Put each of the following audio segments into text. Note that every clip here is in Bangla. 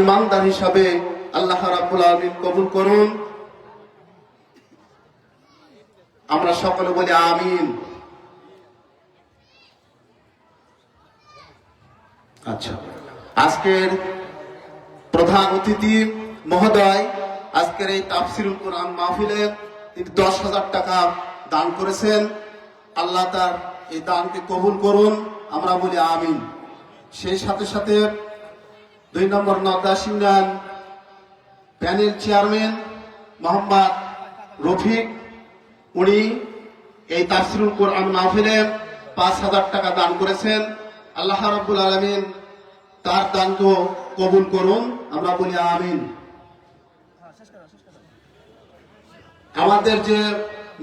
ঈমানদার হিসাবে আল্লাহ রাব্বুল আলামিন কবুল করুন। আমরা সকলে বলি আমিন। আচ্ছা, আজকের প্রধান অতিথি মহোদয় আজকের এই তাফসিরুল কোরআন মাহফিলে তিনি 10,000 টাকা দান করেছেন। আল্লাহ তার এই দানকে কবুল করুন, আমরা বলি আমিন। সেই সাথে সাথে 2 number Naodas union panel chairman Mohammad Rafiq, উনি এই তাফসিরুল কোরআন মাহফিলে 5,000 টাকা দান করেছেন। আল্লাহ রাব্বুল আলামিন তার দানকে কবুল করুন, আমরা বলি আমিন। আমাদের যে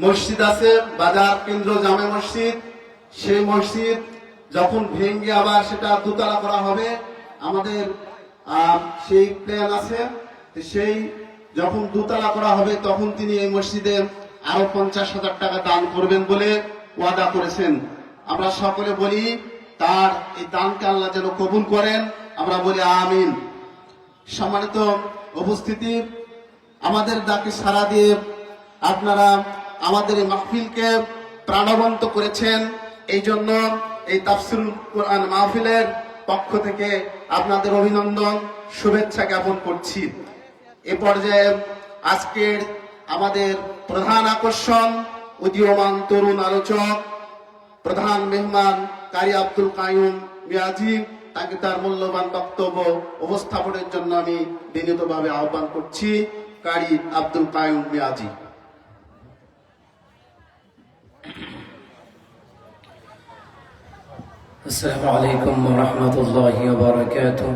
মসজিদ আছে বাজার কেন্দ্র জামে মসজিদ, সেই মসজিদ যখন ভেঙে আবার সেটা দোতলা করা হবে, আমাদের সেই প্ল্যান আছে। সেই যখন দোতলা করা হবে তখন তিনি এই মসজিদে আরো 50,000 টাকা দান করবেন বলে ওয়াদা করেছেন। আমরা সকলে বলি তার এই দানকে আল্লাহ যেন কবুল করেন, আমরা বলি আমিন। সম্মানিত উপস্থিতি, আমাদের ডাকে সাড়া দিয়ে আপনারা আমাদের এই মাহফিলকে প্রাণবন্ত করেছেন। এই জন্য এই তাফসিরুল কোরআন মাহফিলের পক্ষ থেকে আপনাদের অভিনন্দন, শুভেচ্ছা জ্ঞাপন করছি। এ পর্যায়ে আজকের আমাদের প্রধান আকর্ষণ উদীয়মান তরুণ আলোচক, প্রধান মেহমান কারি আব্দুল কাইয়ুম মিয়াজি, তাকে তার মূল্যবান বক্তব্য উপস্থাপনের জন্য আমি বিনীতভাবে আহ্বান করছি। কারি আব্দুল কাইয়ুম মিয়াজি। السلام عليكم ورحمة الله وبركاته.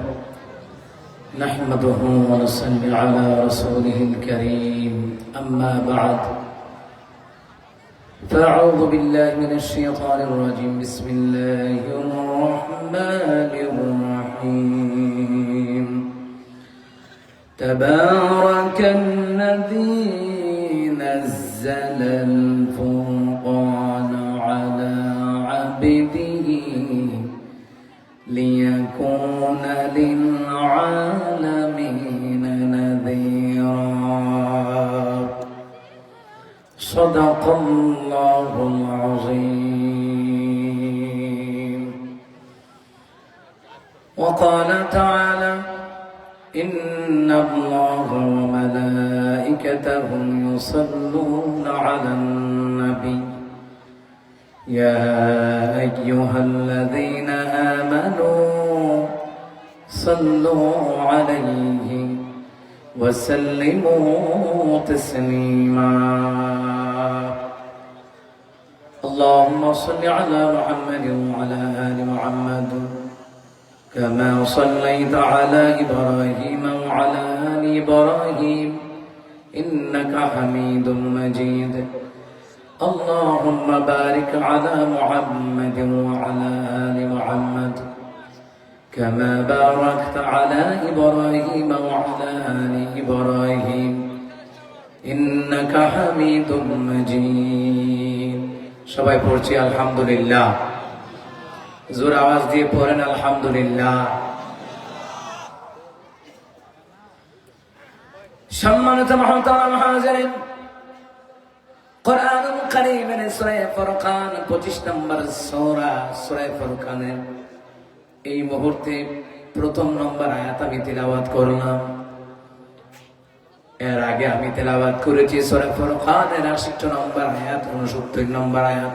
نحمده ونصلي على رسوله الكريم. أما بعد، فأعوذ بالله من الشيطان الرجيم. بسم الله الرحمن الرحيم. تبارك الذي نزل الفرقان على عبده ليكون للعالمين نذيرا. صدق الله العظيم. وقال تعالى: إن الله وملائكته يصلون على النبي يا أيها الذين آمنوا صلوا عليه وسلموا تسليما. اللهم صل على محمد وعلى آل محمد كما صليت على إبراهيم وعلى آل إبراهيم إنك حميد مجيد. اللهم بارك على محمد وعلى آل محمد كما باركت على إبراهيم وعلى آل إبراهيم إنك حميد مجيد. সবাই পড়ছি আলহামদুলিল্লাহ। জোর আওয়াজ দিয়ে পড়েন আলহামদুলিল্লাহ। সম্মানিত মুহতারাম হাজিরিন, কোরআনুল কারীমের সূরা ফুরকান 25 নম্বর সূরা, সূরা ফুরকানের এই মুহূর্তে প্রথম নম্বর আয়াত আমি তিলাওয়াত করলাম। এর আগে আমি তিলাওয়াত করেছি সূরা ফুরকানের 68 নম্বর আয়াত, 69 নম্বর আয়াত।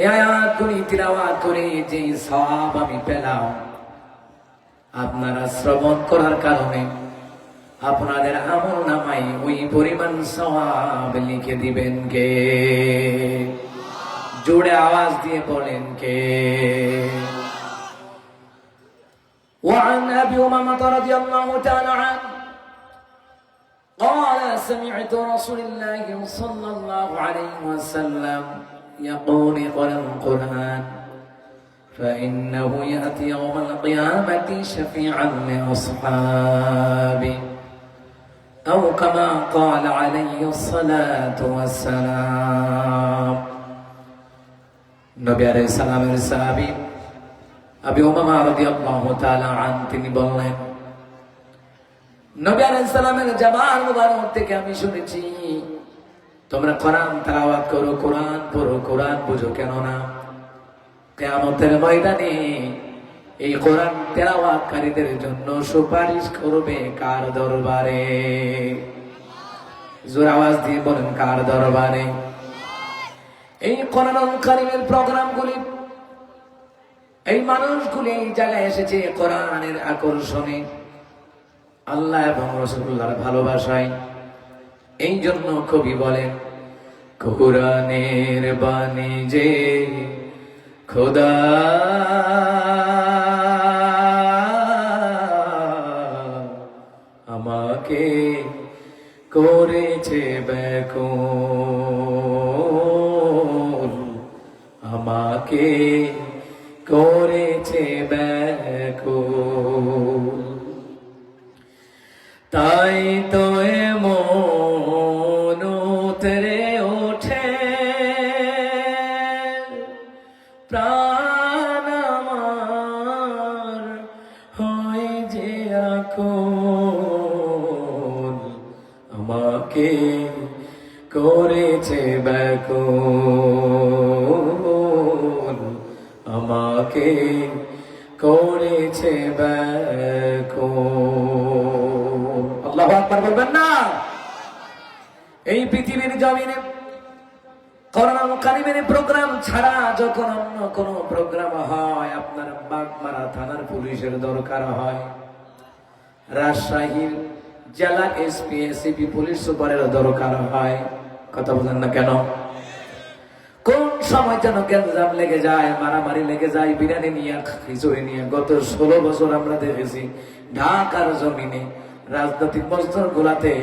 এই আয়াতগুলি তিলাওয়াত করে যে সওয়াব আমি পেলাম, আপনারা শ্রবণ করার কারণে আপনাদের আমল নামায় ওই পরিমাণ সওয়াব লিখে দিবেন কে? জোরে আওয়াজ দিয়ে বলেন কে? وعن أبي أمامة رضي الله تعالى عنه قال: سمعت رسول الله صلى الله عليه وسلم يقول: اقرأ القرآن فإنه يأتي يوم القيامة شفيعا لأصحابه أو كما قال عليه الصلاة والسلام. নবী আলাইহিস সালামের সাহাবী আবু উমামা রাদিয়াল্লাহু তাআলা আন তিনি বললেন, নবী আলাইহিস সালামের জবান মুবারক থেকে আমি শুনেছি তোমরা কোরআন তেলাওয়াত করো, কোরআন পড়ো, কোরআন বুঝো, কেন না কিয়ামতের ময়দানে এই কোরআন তেলাওয়াতকারীদের জন্য সুপারিশ করবে কার দরবারে? জোর আওয়াজ দিয়ে বলেন, কার দরবারে? এই কোরআনুল কারীমের প্রোগ্রামগুলি, এই মানুষগুলি এই জায়গায় এসেছে কোরআনের আকর্ষণে, আল্লাহ এবং রাসূলুল্লাহর ভালোবাসায়। এই জন্য কবি বলেন, কোরআনের বাণী যে খোদা আমাকে করেছে ব্যাকুল, আমাকে করেছে ব্যাকুল। তাই তো এমন উতরে ওঠে প্রাণ আমার হয় যে আকুল, আমাকে করেছে ব্যাকুল, আমাকে করেছে ব্যাকুল। আল্লাহু আকবার বলবেন না? এই পৃথিবীর জমিনে কোরআনুল কারীমের প্রোগ্রাম ছাড়া যখন অন্য কোন প্রোগ্রাম হয়, আপনার বাগমারা থানার পুলিশের দরকার হয়, রাজশাহীর জেলা এসপি এসিপি পুলিশ সুপারের দরকার হয়, কথা বলেন না কেন? কোন সময় যেন গ্যাঞ্জাম লেগে যায়, মারামারি লেগে যায়, বিরিয়ানি নিয়ে, খিচুড়ি নিয়ে। গত 16 বছর আমরা দেখেছি ঢাকার জমিনে রাজনৈতিক মসজিদ গুলাতে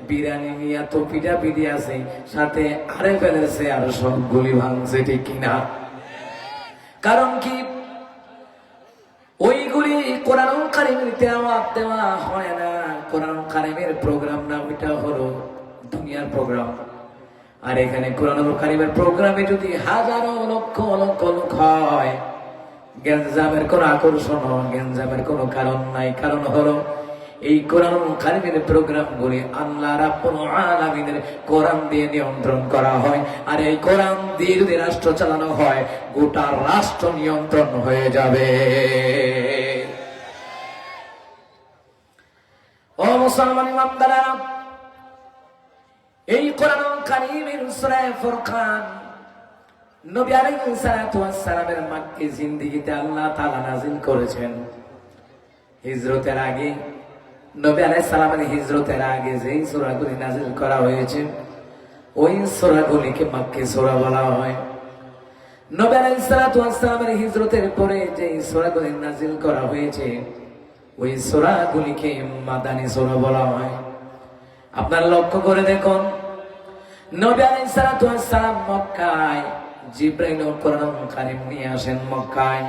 বিরিয়ানি নিয়ে তো পিটাপিটি আছে, সাথে আরে ফেলেছে আর সব গুলি ভাঙছে, ঠিক কিনা? কারণ কি? ওইগুলি কোরআনুল কারীমের তেলাওয়াত দেওয়া হয় না, কোরআনুল কারীমের প্রোগ্রাম না, ওইটা হলো দুনিয়ার প্রোগ্রাম। আর এখানে কোরআনুল কারীমের প্রোগ্রামে যদি হাজারো লক্ষ লক্ষ লোক হয়, গ্যাঞ্জামের কোন আকর্ষণ, গ্যাঞ্জামের কোন কারণ নাই। কারণ হলো এই কোরআনুল কারীমের প্রোগ্রামগুলি আল্লাহ রাব্বুল আলামিনের কোরআন দিয়ে নিয়ন্ত্রণ করা হয়। আর এই কোরআন দিয়ে যদি রাষ্ট্র চালানো হয়, গোটা রাষ্ট্র নিয়ন্ত্রণ হয়ে যাবে। ও মুসলমান ইমানদারেরা, এই কোরআনুল কারীমের সূরা ফুরকান নবী আলাইহিস সালাতু ওয়াস সালামের মক্কি জিন্দেগিতে আল্লাহ তাআলা নাযিল করেছেন। হিজরতের আগে, নবী আলাইহিস সালামের হিজরতের আগে যেই সূরাগুলি নাযিল করা হয়েছে, ওই সূরাগুলিকে মক্কি সূরা বলা হয়। নবী আলাইহিস সালাতু ওয়াস সালামের হিজরতের পরে যেই সূরাগুলি নাযিল করা হয়েছে, ওই সূরাগুলিকে মাদানী সূরা বলা হয়। আপনারা লক্ষ্য করে দেখুন, নবী আলাইহিস সালাতু ওয়াস সালাম মক্কায়, জিবরাইল কোরআনুল কারীম নিয়ে আসেন মক্কায়।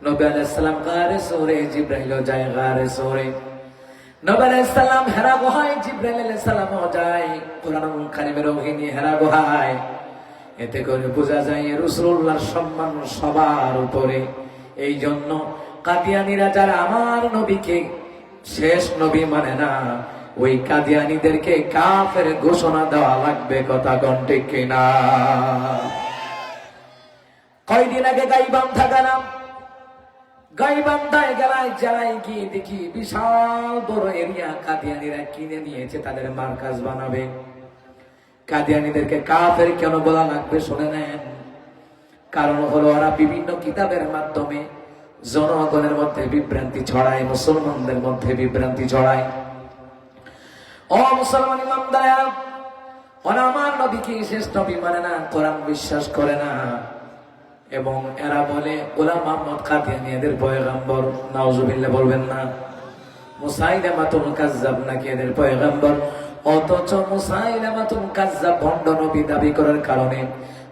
নবী আলাইহিস সালাম গারে সূরে, জিবরাইল যায় গারে সূরে। নবী আলাইহিস সালাম হেরা গুহায়, জিবরাইল আলাইহিস সালামও যায় কোরআনুল কারীমের ওহী নিয়ে হেরা গুহায়। এতে করে বোঝা যায় রাসূলুল্লাহর সম্মান সবার উপরে। এই জন্য কাদিয়ানীরা যারা আমার নবীকে শেষ নবী মানে না, ওই কাদিয়ানীদেরকে কাফের ঘোষণা দেওয়া লাগবে, কথা কোন ঠিক কিনা? কয়দিন আগে গাইবান্ধা গেলাম, গাইবান্ধায় গেলায় জেলায় গিয়ে দেখি বিশাল বড় এরিয়া কাদিয়ানীরা কিনে নিয়েছে, তাদের মার্কাজ বানাবে। কাদিয়ানীদেরকে কাফের কেন বলা লাগবে শুনে নেন। কারণ হলো ওরা বিভিন্ন কিতাবের মাধ্যমে জনগণের মধ্যে বিভ্রান্তি ছড়ায়, মুসলমানদের মধ্যে বিভ্রান্তি ছড়ায়। ও মুসলমান ইমানদারেরা, ওরা আমার নবীকে শেষ নবী মানে না, কোরআন বিশ্বাস করে না, এবং এরা বলে গোলাম মুহাম্মদ কাদিয়ানী এদের পয়গম্বর। নাউজুবিল্লাহ বলবেন না? মুসাইলামাতুল কাজ্জাব নাকি এদের পয়গম্বর? অথচ মুসাইলামাতুল কাজ্জাব ভণ্ড নবী দাবি করার কারণে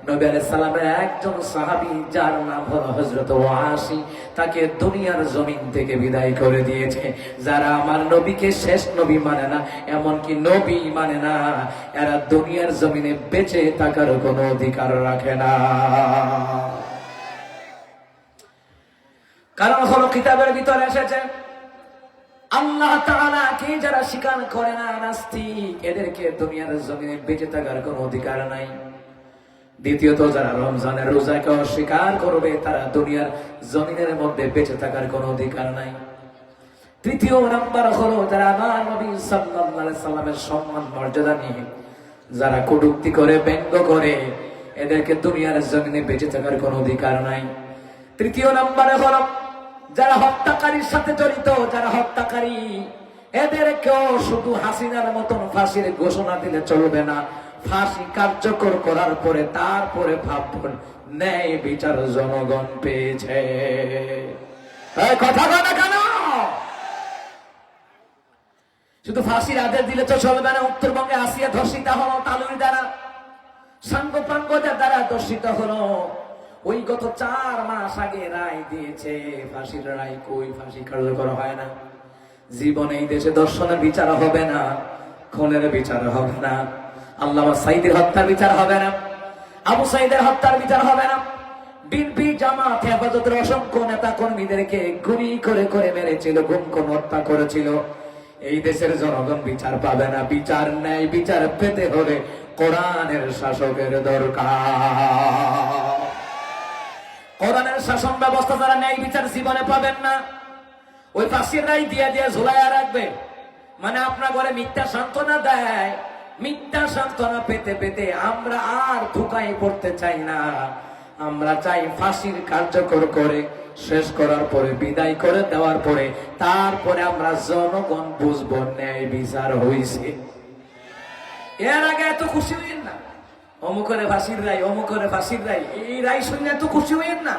নবী আলাইহিস সালামের একজন সাহাবী যার নাম হলো হযরত ওয়াসি, তাকে দুনিয়ার জমিন থেকে বিদায় করে দিয়েছে। যারা আমার নবীকে শেষ নবী মানে না, এমনকি নবী মানে না, এরা দুনিয়ার জমিনে বেঁচে থাকার কোনো অধিকার রাখে না। কারণ হলো কিতাবের ভিতরে এসেছে আল্লাহ তাআলাকে যারা স্বীকার করে না, নাস্তিক, এদেরকে দুনিয়ার জমিনে বেঁচে থাকার কোনো অধিকার নাই। দ্বিতীয়ত, যারা রমজানের রোজাকে অস্বীকার করবে তারা দুনিয়ার জমিনের মধ্যে বেঁচে থাকার কোনো অধিকার নাই। তৃতীয় নাম্বার হলো যারা আমার নবী সাল্লাল্লাহু আলাইহি সাল্লামের সম্মান মর্যাদা নিয়ে যারা কটূক্তি করে, ব্যঙ্গ করে, এদেরকে দুনিয়ার জমিনে বেঁচে থাকার কোনো অধিকার নাই। তৃতীয় নাম্বারে হলো যারা হত্যাকারীর সাথে জড়িত, যারা হত্যাকারী, এদেরকেও শুধু হাসিনার মতন ফাঁসির ঘোষণা দিলে চলবে না। ফাঁসি কার্যকর করার পরে তারপরে ভাববেন ন্যায় বিচার জনগণ পেয়েছে। এই কথা বলে না কেন? শুধু ফাঁসির আদেশ দিলে তো চলবে না। উত্তরবঙ্গে আসিয়া ধর্ষিতা হলো তালুর দ্বারা, সাঙ্গপাঙ্গদের দ্বারা ধর্ষিত হলো। ওই গত 4 মাস আগে রায় দিয়েছে, ফাঁসির রায় কই? ফাঁসি কার্যকর হয় না। জীবনে এই দেশে ধর্ষণের বিচার হবে না, খুনের বিচার হবে না, আল্লামা সাঈদের হত্যার বিচার হবে না, আবু সাঈদের হত্যার বিচার হবে না। বিএনপি, জামাত, হেফাজতের অসংখ্য নেতা কর্মীদেরকে গুলি করে করে মেরেছিল, গুম করে হত্যা করেছিল। এই দেশের জনগণ বিচার পাবে না। বিচার নেই, বিচার পেতে হলে কোরআনের শাসকের দরকার। কোরআনের শাসন ব্যবস্থা যারা ন্যায় বিচার জীবনে পাবেন না, ওই ফাঁসির রায় দিয়ে দিয়ে ঝুলাইয়া রাখবে। মানে আপনার ঘরে মিথ্যা সান্ত্বনা দেয়। মিথ্যা সান্ত্বনা পেতে পেতে আমরা আর ধোঁকায় পড়তে চাই না। আমরা চাই ফাঁসির কার্যকর করে শেষ করার পরে, বিদায় করে দেওয়ার পরে, তারপরে আমরা জনগণ বুঝবো ন্যায় বিচার হয়েছে। এর আগে এত খুশি হইেন না, অমুকরে ফাঁসির রায়, অমুকরে ফাঁসির রায়, এই রায় শুনে এত খুশি হইেন না।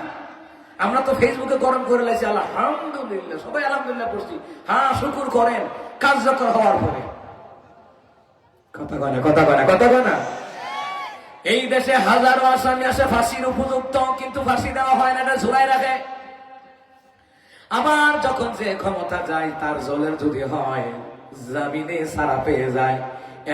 আমরা তো ফেসবুকে গরম করে লাইছি আলহামদুলিল্লাহ, সবাই আলহামদুলিল্লাহ পড়ছি। হ্যাঁ, শুকুর করেন কার্যকর হওয়ার পরে। কথা কয় না, কথা কয় না, কথা কয় না। এই দেশে হাজারো আসামি আসে ফাঁসির উপযুক্ত, কিন্তু ফাঁসি দেওয়া হয় না, এটা ঝুলাই রাখে। আবার যখন যে ক্ষমতা যায়, তার জলের যদি হয় জামিনে ছাড়া পেয়ে যায়,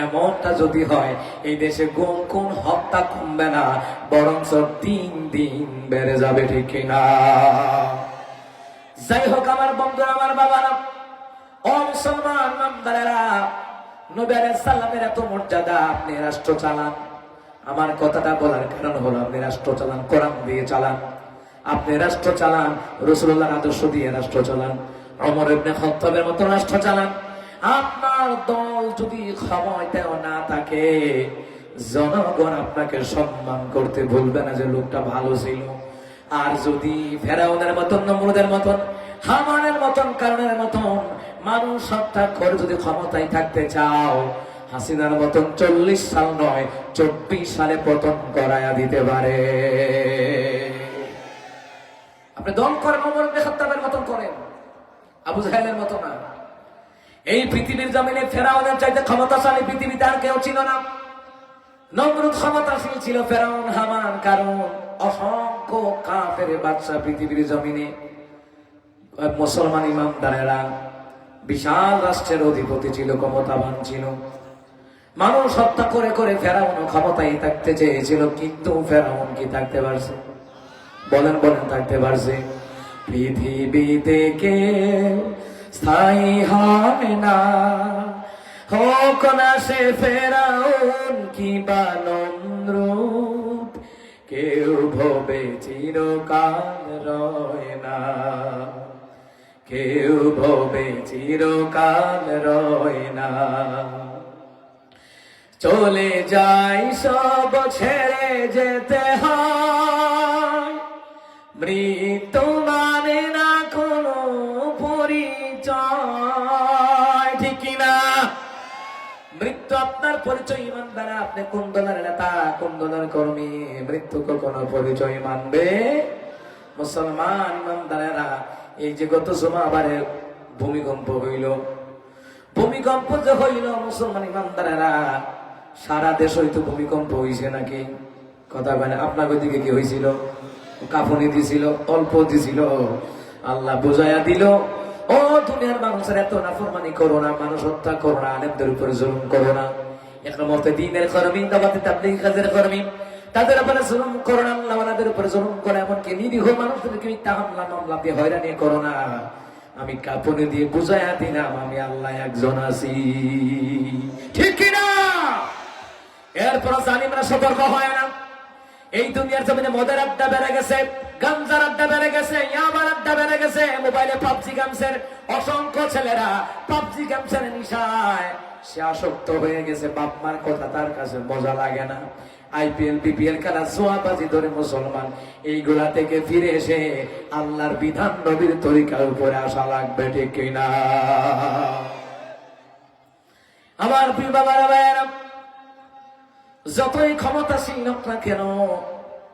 এমনটা যদি হয়, এই দেশে গুম খুন হত্যা কমবে না, বরঞ্চ দিন দিন বেড়ে যাবে, ঠিক কিনা? যাই হোক আমার বন্ধুরা, আমার বাবারা, ও মুসলমান নামদারেরা, নবী আলাইহিস সালামের এত মর্যাদা, আপনি রাষ্ট্র চালান। আমার কথাটা বলার কারণ হলো, আপনি রাষ্ট্র চালান কোরআন দিয়ে চালান, আপনি রাষ্ট্র চালান রাসূলুল্লাহর আদর্শ দিয়ে রাষ্ট্র চালান, ওমর ইবনে খাত্তাবের মতো রাষ্ট্র চালান। আপনার দল যদি ক্ষমতায় না থাকে, জনগণ আপনাকে সম্মান করতে ভুলবে না যে লোকটা ভালো ছিল। আর যদি ফেরাউনের মতন, নমরুদের মতন, হামানের মতন, কারণের মতন মানুষ হত্যা করে যদি ক্ষমতায় থাকতে চাও, হাসিনার মতন 40 সাল নয় 24 সালে পতন করায়া দিতে পারে। আপনি দল করেন, ওমর ইবনে খাত্তাবের মতন করেন, আবু জাহেলের মতো না। এই পৃথিবীর জমিনে ফেরাউনের চাইতে ক্ষমতাশালী পৃথিবীতে আর কেউ ছিল না। নমরুদ ক্ষমতাশীল ছিল, ফেরাউন, হামান, কারণ অসংখ্য কাফের বাদশা পৃথিবীর জমিনে। মুসলমান ইমামদারেরা বিশাল রাষ্ট্রের অধিপতি ছিল, ক্ষমতাবান ছিল। মানুষ হত্যা করে করে ফেরাউন ক্ষমতায় থাকতে চেয়েছিল, কিন্তু ফেরাউন কি থাকতে পারছে? বলেন বলেন, থাকতে পারছে? পৃথিবীতে কেউ স্থায়ী হয় না, হোক না সে ফেরাউন কিংবা নমরুদ, কেউ ভবে চিরকাল রয় না, কেউ ভবে চিরকাল রয় না। চলে যাই সব ছেড়ে যেতে হয়, মৃত্যু মানে না কোনো পরিচয়, ঠিক কিনা? মৃত্যু আপনার পরিচয় মানবে না। আপনি কোন দলের নেতা, কোন দলের কর্মী, মৃত্যু কখনো পরিচয় মানবে? মুসলমান ইমানদারেরা, এই যে গত জুমাবারে ভূমিকম্প হইল, ভূমিকম্প যে হইল, মুসলমান ইমানদারেরা, সারা দেশ হয়তো ভূমিকম্প হইছে নাকি? কথা বলে আপনার ওইদিকে কি হয়েছিল? কাফনি দিছিল, অল্প দিছিল, আল্লাহ বুঝাইয়া দিল, ও দুনিয়ার মানুষের এত নাফরমানি করো না, মানুষ হত্যা করো না, আলেমদের উপরে জুলুম করো না। এখন মতে দ্বীনের কর্মী, দাওয়াতে তাবলীগ কাজের কর্মী, তাদের উপরে জুলুম করো না, আল্লাহওয়ালাদের উপরে জুলুম করো, এমনকি নিরীহ মানুষদেরকে মিথ্যা হামলা মামলা দিয়ে হয়রানি করো না। আমি কাপড়ে দিয়ে বুঝাইয়া দিলাম আমি আল্লাহ একজন আছি, ঠিক কিনা? এরপর জালিমরা সতর্ক হয় না। এই দুনিয়ার জমিনে মদের আড্ডা বেড়ে গেছে, গাঞ্জার আড্ডা বেড়ে গেছে, ইয়াবার আড্ডা বেড়ে গেছে, মোবাইলে পাবজি গেমসের অসংখ্য ছেলেরা পাবজি গেমসের নিশায় সে আসক্ত হয়ে গেছে। বাপ মার কথা তার কাছে মজা লাগে না। আইপিএল বিপিএল খেলা, জুয়াবাজি ধরে মুসলমান, এইগুলা থেকে ফিরে এসে আল্লাহর বিধান নবীর তরিকার উপরে আসা লাগবে, ঠিক কিনা? আমার প্রিয় বাবারা ভাইয়েরা, যতই ক্ষমতাশীল হোক না কেন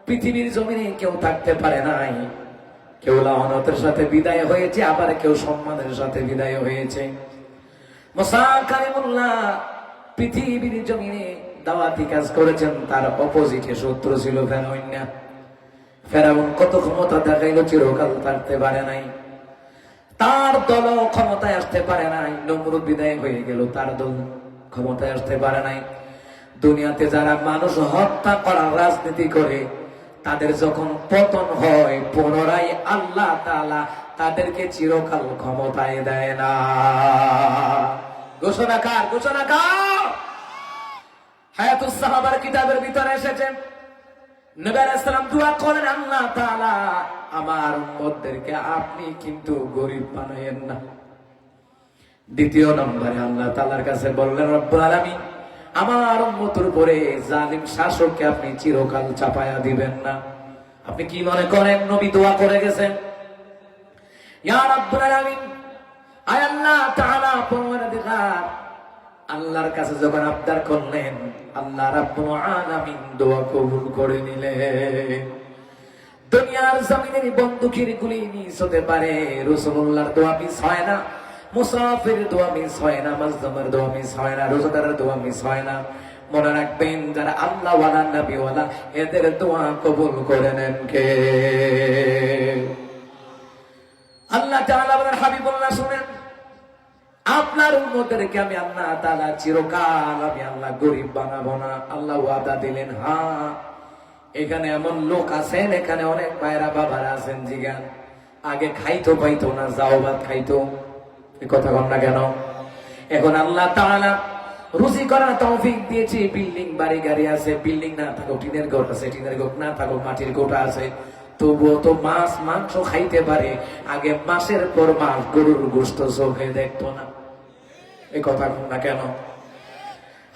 পৃথিবীর জমিনে কেউ থাকতে পারে নাই। কেউ লাওনাতের সাথে বিদায় হয়েছে, আবার কেউ সম্মানের সাথে বিদায় হয়েছে। মুসা কালিমুল্লাহ পৃথিবীর জমিনে দাওয়াতি কাজ করেছেন, তার অপোজিটে শত্রু ছিল ফেরাউন। ফেরাউন কত ক্ষমতা দেখাইল, চিরকাল থাকতে পারে নাই। তার দল ক্ষমতায় আসতে পারে নাই। নমরুদ বিদায় হয়ে গেল, তার দল ক্ষমতায় আসতে পারে নাই। দুনিয়াতে যারা মানুষ হত্যা করার রাজনীতি করে, তাদের যখন পতন হয় পুনরায় আল্লাহ তাআলা তাদেরকে চিরকাল ক্ষমতায় দেয় না। ঘোষণা কার? ঘোষণা কার? হায়াতুস সাহাবার কিতাবের ভিতরে এসেছে, নবী আলাইহিস সালাম দোয়া করেন, আল্লাহ তাআলা আমার উম্মতদেরকে আপনি কিন্তু গরীব বানায়েন না। দ্বিতীয় নম্বরে আল্লাহ তাআলার কাছে বললেন, রব্বুল আলামিন আমার উম্মতের উপরে জালিম শাসককে আপনি চিরকাল চাপায়া দিবেন না। আপনি কি মনে করেন নবী দোয়া করে গেছেন, ইয়া রাব্বুল আলামিন, আয় আল্লাহ তাআলা পরওয়ারদিগার, আল্লাহর কাছে যখন আবদার করলেন, আল্লাহ রাব্বুল আলামিন দোয়া কবুল করে নিলেন। দুনিয়ার জমিনের বন্দুকের গুলি মিস হতে পারে, রাসূলুল্লাহর দোয়া মিস হয় না, মুসাফির দোয়া মিস হয় না, মাজলুমের দোয়া মিস হয় না, রোজাদারের দোয়া মিস হয় না। মনে রাখবেন, যারা আল্লাহ ওয়ালা নবী ওয়ালা, এদের দোয়া কবুল করে নেন কে? আল্লাহ তাআলা বলেন, হাবিবুল্লাহ শুনেন, আপনার উম্মতদেরকে আমি আল্লাহ তাআলা চিরকাল আমি আল্লাহ গরীব বানাবো না। আল্লাহ ওয়াদা দিলেন। হ্যাঁ, এখানে এমন লোক আছেন, এখানে অনেক ভাইরা বাবারা আছেন, জিগান আগে খাইতো পাইতো না, যাও ভাত খাইতো, এই কথা কন না কেন? এখন আল্লাহ তাআলা রুজি করার তৌফিক দিয়েছে, বিল্ডিং বাড়ি গাড়ি আছে, বিল্ডিং না থাকুক টিনের ঘর আছে, টিনের ঘর না থাকুক মাটির কোঠা আছে, তবুও তো মাছ মাংস খাইতে পারে। আগে মাসের পর মাস গরুর গোশত চোখে দেখতো না, এই কথা কন না কেন?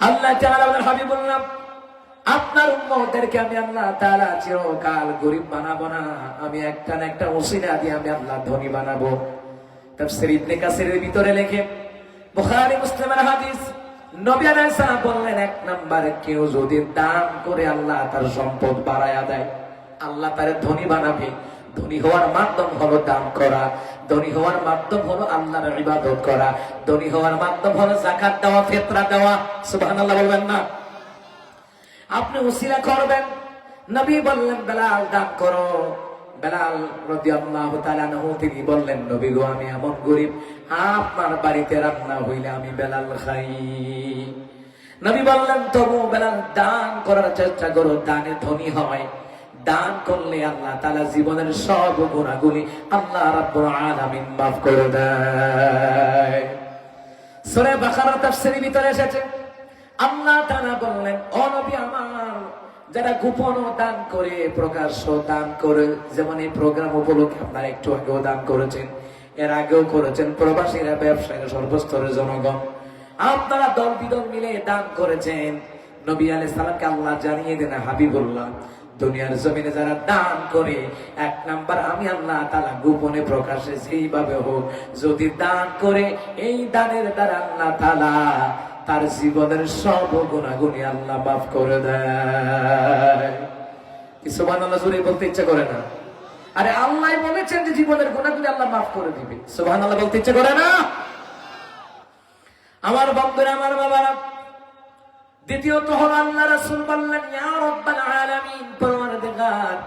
আল্লাহ তাআলা বলেন, হাবিবুল্লাহ আপনার উম্মতদেরকে আমি আল্লাহ তাআলা চিরকাল গরীব বানাবো না, আমি একটা না একটা ওসিলা দিয়ে আমি আল্লাহ ধনী বানাবো। তাফসীর ইবনে কাসিরের ভিতরে লেখে, বুখারী মুসলিমের হাদিস, নবী আলাইহিস সালাম বললেন, এক নম্বরে কেউ যদি দান করে আল্লাহ তার সম্পদ বাড়ায়া দেয়, আল্লাহ তারে ধনী বানাবে। ধনী হওয়ার মাধ্যম হলো দান করা, ধনী হওয়ার মাধ্যম হলো আল্লাহর ইবাদত করা, ধনী হওয়ার মাধ্যম হলো যাকাত দেওয়া, ফিতরা দেওয়া। সুবহানাল্লাহ বলবেন না? আপনি ওসিলা করবেন। নবী বললেন, বেলাল দান করো। বেলাল রাদিয়াল্লাহু তাআলা আনহু তিনি বললেন, নবী গো, আমি এমন গরীব, আপনার বাড়িতে রান্না হইলে আমি বেলাল খাই। নবী বললেন, তবু বেলাল দান করার চেষ্টা করো, দানে ধনী হয়। দান করলে আল্লাহ তাআলা জীবনের সব গুনাহগুলি আল্লাহ রাব্বুল আলামিন মাফ করে দেয়। সূরা বাকারার তাফসীরের ভিতরে এসেছে, আল্লাহ তাআলা বললেন, ও নবী আমার, যারা গোপন দান করে, প্রকাশ্য দান করে, যেমন এই প্রোগ্রাম উপলক্ষে আপনারা একটু আগেও দান করেছেন, এর আগেও করেছেন, প্রবাসীরা, ব্যবসায়ীরা, সর্বস্তরের জনগণ, আপনারা দল বিদল মিলে দান করেছেন। নবী আলাইহিস সালামকে আল্লাহ জানিয়ে দেন, হাবিবুল্লাহ দুনিয়ার জমিনে যারা দান করে, এক নাম্বার আমি আল্লাহ তাআলা গোপনে প্রকাশে যেইভাবে হোক যদি দান করে, এই দানের দ্বারা আল্লাহ তাআলা তার জীবনের সব গুনাহগুলি আল্লাহ মাফ করে দেয়। কি সুবহানাল্লাহ জোরে বলতে ইচ্ছা করে না? আরে আল্লাহ বলেছেন যে জীবনের গুনাহগুলি আল্লাহ মাফ করে দিবে। সুবহানাল্লাহ বলতে ইচ্ছা করে না? আমার বন্ধুরা, আমার বাবারা, দ্বিতীয়ত হলো আল্লাহ রাসূল বললেন, ইয়া রাব্বাল আলামিন, পরওয়ারদিগার,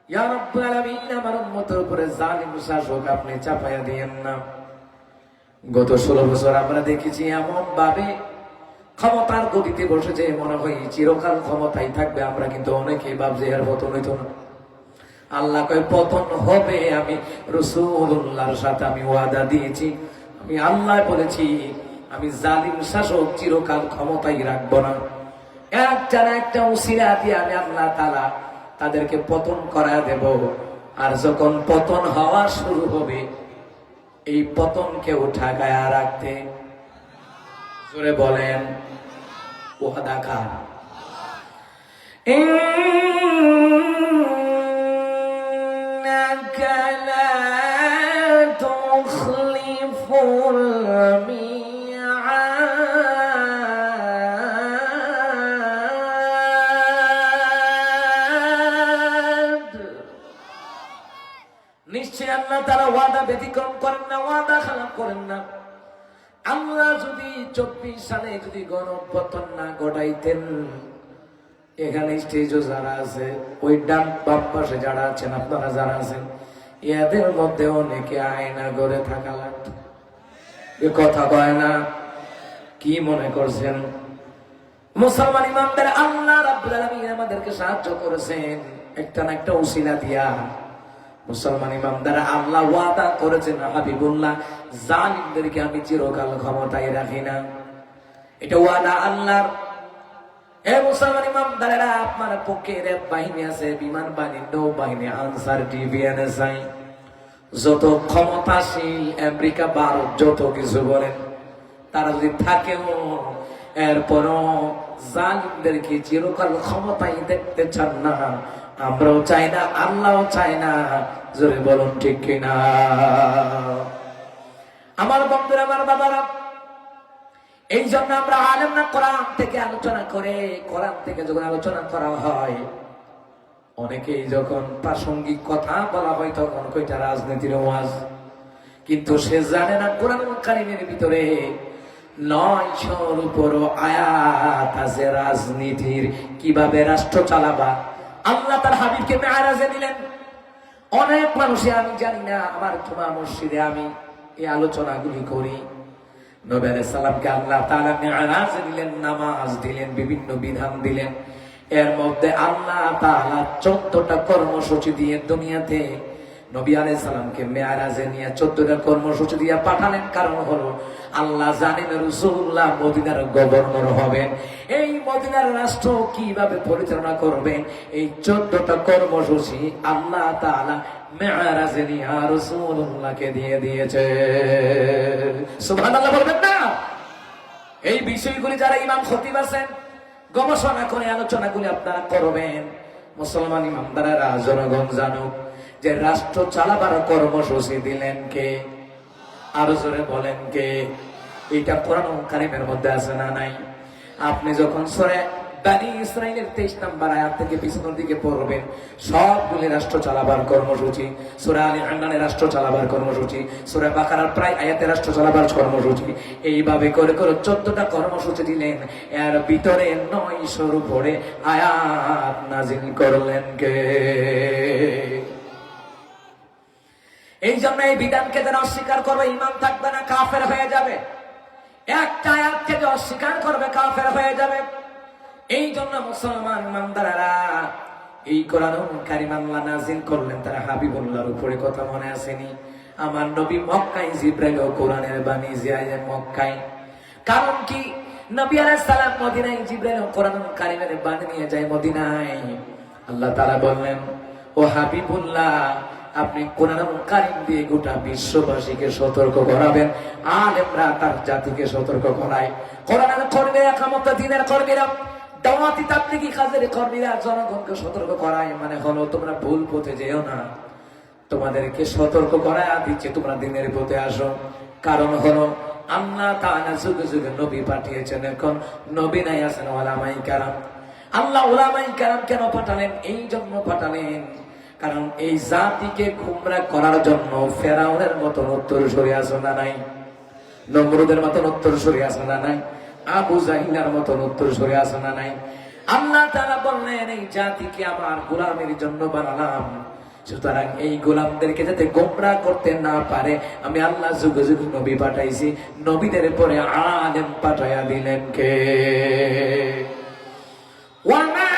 ইয়া রাব্বুল আলামিন, আমার উম্মতের উপরে জালিম শাসক আপনি চাপায়া দিয়েন না। গত 16 বছর আমরা দেখেছি এমন ভাবে ক্ষমতার গতিতে বসেছে, মনে হয় চিরকাল ক্ষমতায় থাকবে। আমরা কিন্তু অনেকেই ভাবছি এর পতন হইতো না। আল্লাহ কয় পতন হবে, আমি রাসূলুল্লাহর সাথে আমি ওয়াদা দিয়েছি, আমি আল্লাহ বলেছি আমি জালিম শাসক চিরকাল ক্ষমতায় রাখবো না। একটা না একটা উসিলা দিয়ে আমি আল্লাহ তাআলা তাদেরকে পতন করা দেব। আর যখন পতন হওয়া শুরু হবে, এই পতনকে ঠেকায়া রাখতে জোরে বলেন ওয়াদা কার? ইন্নাকা লা তুখলিফুল মিআদ। নিশ্চয় আল্লাহ তাআলা ওয়াদা ব্যতিক্রম করেন না, ওয়াদা খেলাপ করেন না। আল্লাহ যদি 24 সালে যদি গণপতন না ঘটাইতেন, এখানে স্টেজও যারা আছে, ওই ডান বাম পাশে যারা আছেন, আপনারা যারা আছেন, এদের মধ্যে অনেকে আয়না করে থাকা লাগতো। এ কথা কয় না, কি মনে করছেন? মুসলমান ইমামদের আল্লাহ রাব্বুল আলামিন আমাদেরকে সাহায্য করেছেন একটা না একটা উসিলা দিয়া। মুসলমান ইমামদার আল্লাহ ওয়াদা করেছেন, হাবিবুল্লাহ জালিমদেরকে আমি চিরকাল ক্ষমতায় রাখি না। এটা ওয়াদা আল্লাহর। এ মুসলমান ইমামদারেরা, আপনার পক্ষে রেপ বাহিনী আছে, বিমান বাহিনী, নৌ বাহিনী, আনসার, ডিবিএনএসআই, যত ক্ষমতাশীল আমেরিকা, ভারত, যত কিছু বলেন, তারা যদি থাকেও এরপরও জালিমদেরকে চিরকাল ক্ষমতায় দেখতে চান না। আমরাও চাই না, আল্লাহও চায় না। জোরে বলুন ঠিক কিনা? আমার বন্ধুরা, আমার বাবারা, এই জন্য আমরা আলেম না, কোরআন থেকে আলোচনা করে, কোরআন থেকে যখন আলোচনা করা হয়, অনেকেই যখন প্রাসঙ্গিক কথা বলা হয় তখন কইটা রাজনীতির ওয়াজ, কিন্তু সে জানে না কোরআন কারীমের ভিতরে 900-র উপরও আয়াত আছে রাজনীতির, কিভাবে রাষ্ট্র চালাবা। আল্লাহ তার হাবিবকে মেরাজে দিলেন। অনেক মানুষে আমি জানি না, আমার জুমা মসজিদে আমি এই আলোচনাগুলি করি। নবী আলাইহিস সালামকে আল্লাহ তাআলা মেরাজে দিলেন, নামাজ দিলেন, বিভিন্ন বিধান দিলেন। এর মধ্যে আল্লাহ তাআলা 14টা কর্মসূচি দিয়ে দুনিয়াতে নবী আলাইহিস সালামকে মেরাজে নিয়ে 14টা কর্মসূচি দিয়ে পাঠালেন। কারণ হলো আল্লাহ জানেন রাসূলুল্লাহ মদিনার গভর্নর হবেন, এই মদিনার রাষ্ট্র কিভাবে পরিচালনা করবেন। এই 14টা কর্মসূচি আল্লাহ তাআলা মেরাজে নিয়ে রাসূলুল্লাহকে দিয়ে দিয়েছে। সুবহানাল্লাহ বলবেন না? এই বিষয়গুলি যারা ইমাম খতিব আছেন গবেষণা করে আলোচনাগুলি আপনারা করবেন। মুসলমান ইমামদারেরা জনগণ জানুক যে রাষ্ট্র চালাবার কর্মসূচি দিলেন কে? আরো জোরে বলেন কে? এটা কোরআন কারীমের মধ্যে আছে না নাই? আপনি যখন সূরা বনী ইসরাঈলের 23 নম্বর আয়াত থেকে পিছনের দিকে পড়বেন, সবগুলি রাষ্ট্র চালাবার কর্মসূচি। সূরা আলে ইমরানের রাষ্ট্র চালাবার কর্মসূচি, সূরা বাকারার প্রায় আয়াতে রাষ্ট্র চালাবার কর্মসূচি, এইভাবে করে করে 14টা কর্মসূচি দিলেন। এর ভিতরে 900-র উপরে আয়াত নাজিল করলেন কে? এই জন্য এই বিধানকে যারা অস্বীকার করবে ঈমান থাকবে না, কাফের হয়ে যাবে। একটা আয়াতকে যে অস্বীকার করবে কাফের হয়ে যাবে। এই জন্য মুসলমান ইমানদারেরা এই কোরআনুল কারীম আল্লাহ নাযিল করলেন তারা হাবিবুল্লাহর উপরে। কথা মনে আসেনি? আমার নবী মক্কায়, জিবরাইল ও কোরআনের বাণী যায় মক্কায়। কারণ কি? নবী আলাইহিস সালাম মদিনায়, জিবরাইল ও কোরআনুল কারীমের বাণী নিয়ে যায় মদিনায়। আল্লাহ তাআলা বললেন, ও হাবিবুল্লাহ, আপনি কোরআনুল কারীম দিয়ে গোটা বিশ্ববাসীকে সতর্ক করাবেন। আলেমরা তার জাতিকে সতর্ক করায়। কোরআনের কর্মীরা, ইকামত দ্বীনের কর্মীরা, দাওয়াতি তাবলীগী কাজের কর্মীরা জনগণকে সতর্ক করায়। মানে হলো তোমরা ভুল পথে যেও না, তোমাদেরকে সতর্ক করায় দিচ্ছে, তোমরা দ্বীনের পথে আসো। কারণ হলো আল্লাহ তাআলা যুগে যুগে নবী পাঠিয়েছেন, এখন নবী নাই, আছেন উলামায়ে কেরাম। আল্লাহ উলামায়ে কেরাম কেন পাঠালেন? এই জন্য পাঠালেন কারণ এই জাতিকে গুমরাহ করার জন্য ফেরাউনের মতন উত্তরসূরি আছে না নাই? নমরুদের মতন উত্তরসূরি আছে না নাই? আবু জাহিলের মতন উত্তরসূরি আছে না নাই? আল্লাহ তাআলা বললেন, এই জাতিকে আমার গোলামের জন্য বানালাম, সুতরাং এই গোলামদেরকে যাতে গোমরাহ করতে না পারে আমি আল্লাহ যুগে যুগে নবী পাঠাইছি। নবীদের পরে আলেম পাঠাইয়া দিলেন কে? وما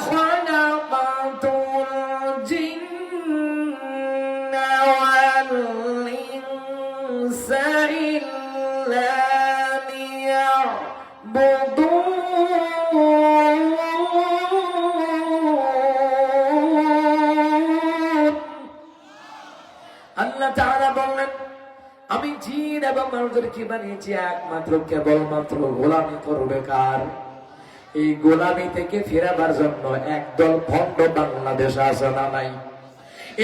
خلق আল্লাহ তাআলা বললেন, আমি জিন এবং মানুষদেরকে বানিয়েছি একমাত্র কেবলমাত্র গোলামি করবে কার? এই গোলামি থেকে ফেরাবার জন্য একদল ভণ্ড বাংলাদেশ আছে না নাই?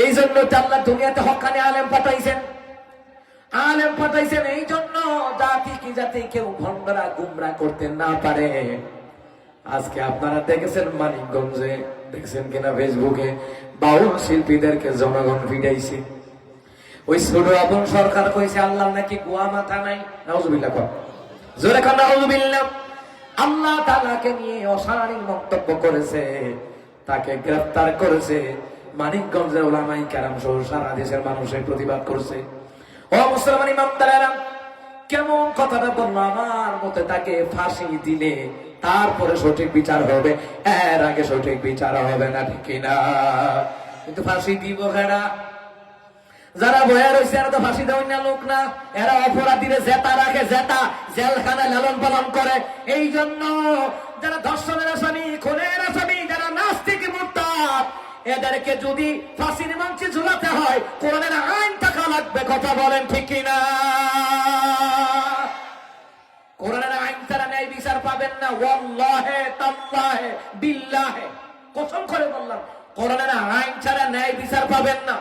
এই জন্য আল্লাহ দুনিয়াতে হক্কানি আলেম পাঠাইছেন। আলেম পাঠাইছেন এই জন্য জাতি কি যাতে কেউ ভণ্ডরা গুমরা করতে না পারে। আজকে আপনারা দেখেছেন মানিকগঞ্জে, দেখছেন কিনা ফেসবুকে, বাউল শিল্পীদেরকে জনগণ ফিরাইছে। ওই ছোট আপন সরকার কইছে আল্লাহ নাকি গোয়া মাথা নাই। নাউজুবিল্লাহ কর, জোরে কর নাউজুবিল্লাহ। আল্লাহ তাআলাকে নিয়ে অশালীন মন্তব্য করেছে, তাকে গ্রেফতার করেছে। মানিকগঞ্জের উলামায়ে কেরাম সহ সারা দেশের মানুষের প্রতিবাদ করছে। ও মুসলমান ইমামদারেরা, কেমন কথাটা বললো? আমার মতে তাকে ফাঁসি দিলে তারপরে সঠিক বিচার হবে, এর আগে সঠিক বিচার হবে না, ঠিক কিনা? কিন্তু ফাঁসি দিব কারা? যারা বয়া রয়েছে এরা তো ফাঁসি দেওয়া না লোক না, এরা অপরাধীরে জেতা রাখে, জেতা জেলখানায় লালন পালন করে। এই জন্য যারা ধর্ষণের আসামি, খুনের আসামি, যারা নাস্তিক মুরতাদ, এদেরকে যদি ফাঁসির মঞ্চে ঝুলাতে হয় কোরআনের আইন থাকা লাগবে। কথা বলেন ঠিক কিনা? কোরআনের আইন ছাড়া ন্যায় বিচার পাবেন না। ওয়াল্লাহে তাল্লাহে বিল্লাহে, কসম করে বললাম, কোরআনের আইন ছাড়া ন্যায় বিচার পাবেন না।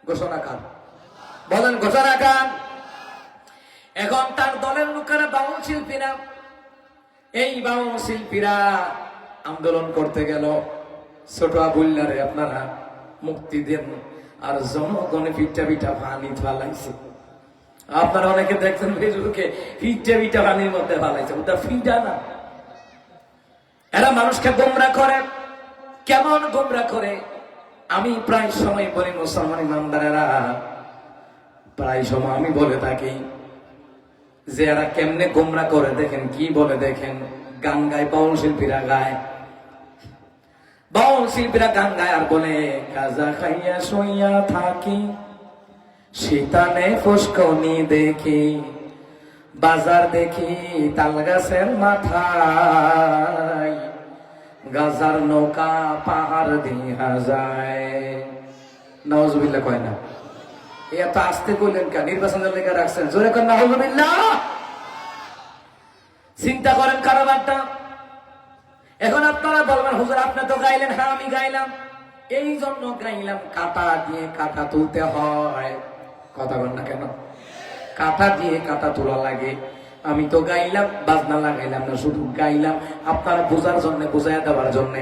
ঘোষণা কার? বলেন ঘোষণা কার? এখন তার দলের লোকেরা বাউল শিল্পীরা, এই বাউল শিল্পীরা আন্দোলন করতে গেল, ছোট আবুল্লারে আপনারা মুক্তি দেন, আর জনগণে পিঠা পিঠা পানি ফালাইছে। আপনারা অনেকে দেখছেন ফেসবুকে, পিঠা পিঠা পানির মধ্যে ফালাইছে। ওটা ফিটা না, এরা মানুষকে গোমরা করে। কেমন গোমরা করে? আমি প্রায় সময় বলি, মুসলমান ইমানদারেরা, প্রায় সময় আমি বলে থাকি যে এরা কেমনে গোমরা করে দেখেন। কি বলে দেখেন? গান গায়, বাউল শিল্পীরা গায়, বাউল শিল্পীরা গান গায় আর বলে, গাজা খাইয়া শুইয়া থাকি, শীতানে ফুসকনি দেখি, বাজার দেখি তাল গাছের মাথায়, গাজার নৌকা পাহাড় দিয়া যায়। নাউজুবিল্লাহ কয় না? এত আসতে কইলেন কেন? নির্বাচনের লেগে রাখছেন, জোরে কর নাউজুবিল্লাহ। চিন্তা করেন কারবারটা। এখন আপনারা বলবেন, হুজুর আপনি তো গাইলেন। হ্যাঁ আমি গাইলাম, এই জন্য গাইলাম। কাটা দিয়ে কাটা তুলতে হয়, কথা বল না কেন? কাটা দিয়ে কাটা তোলা লাগে। আমি তো গাইলাম, বাজনা লাগাইলাম না, শুধু গাইলাম আপনারা বোঝার জন্য, বোঝাইয়া দেওয়ার জন্য।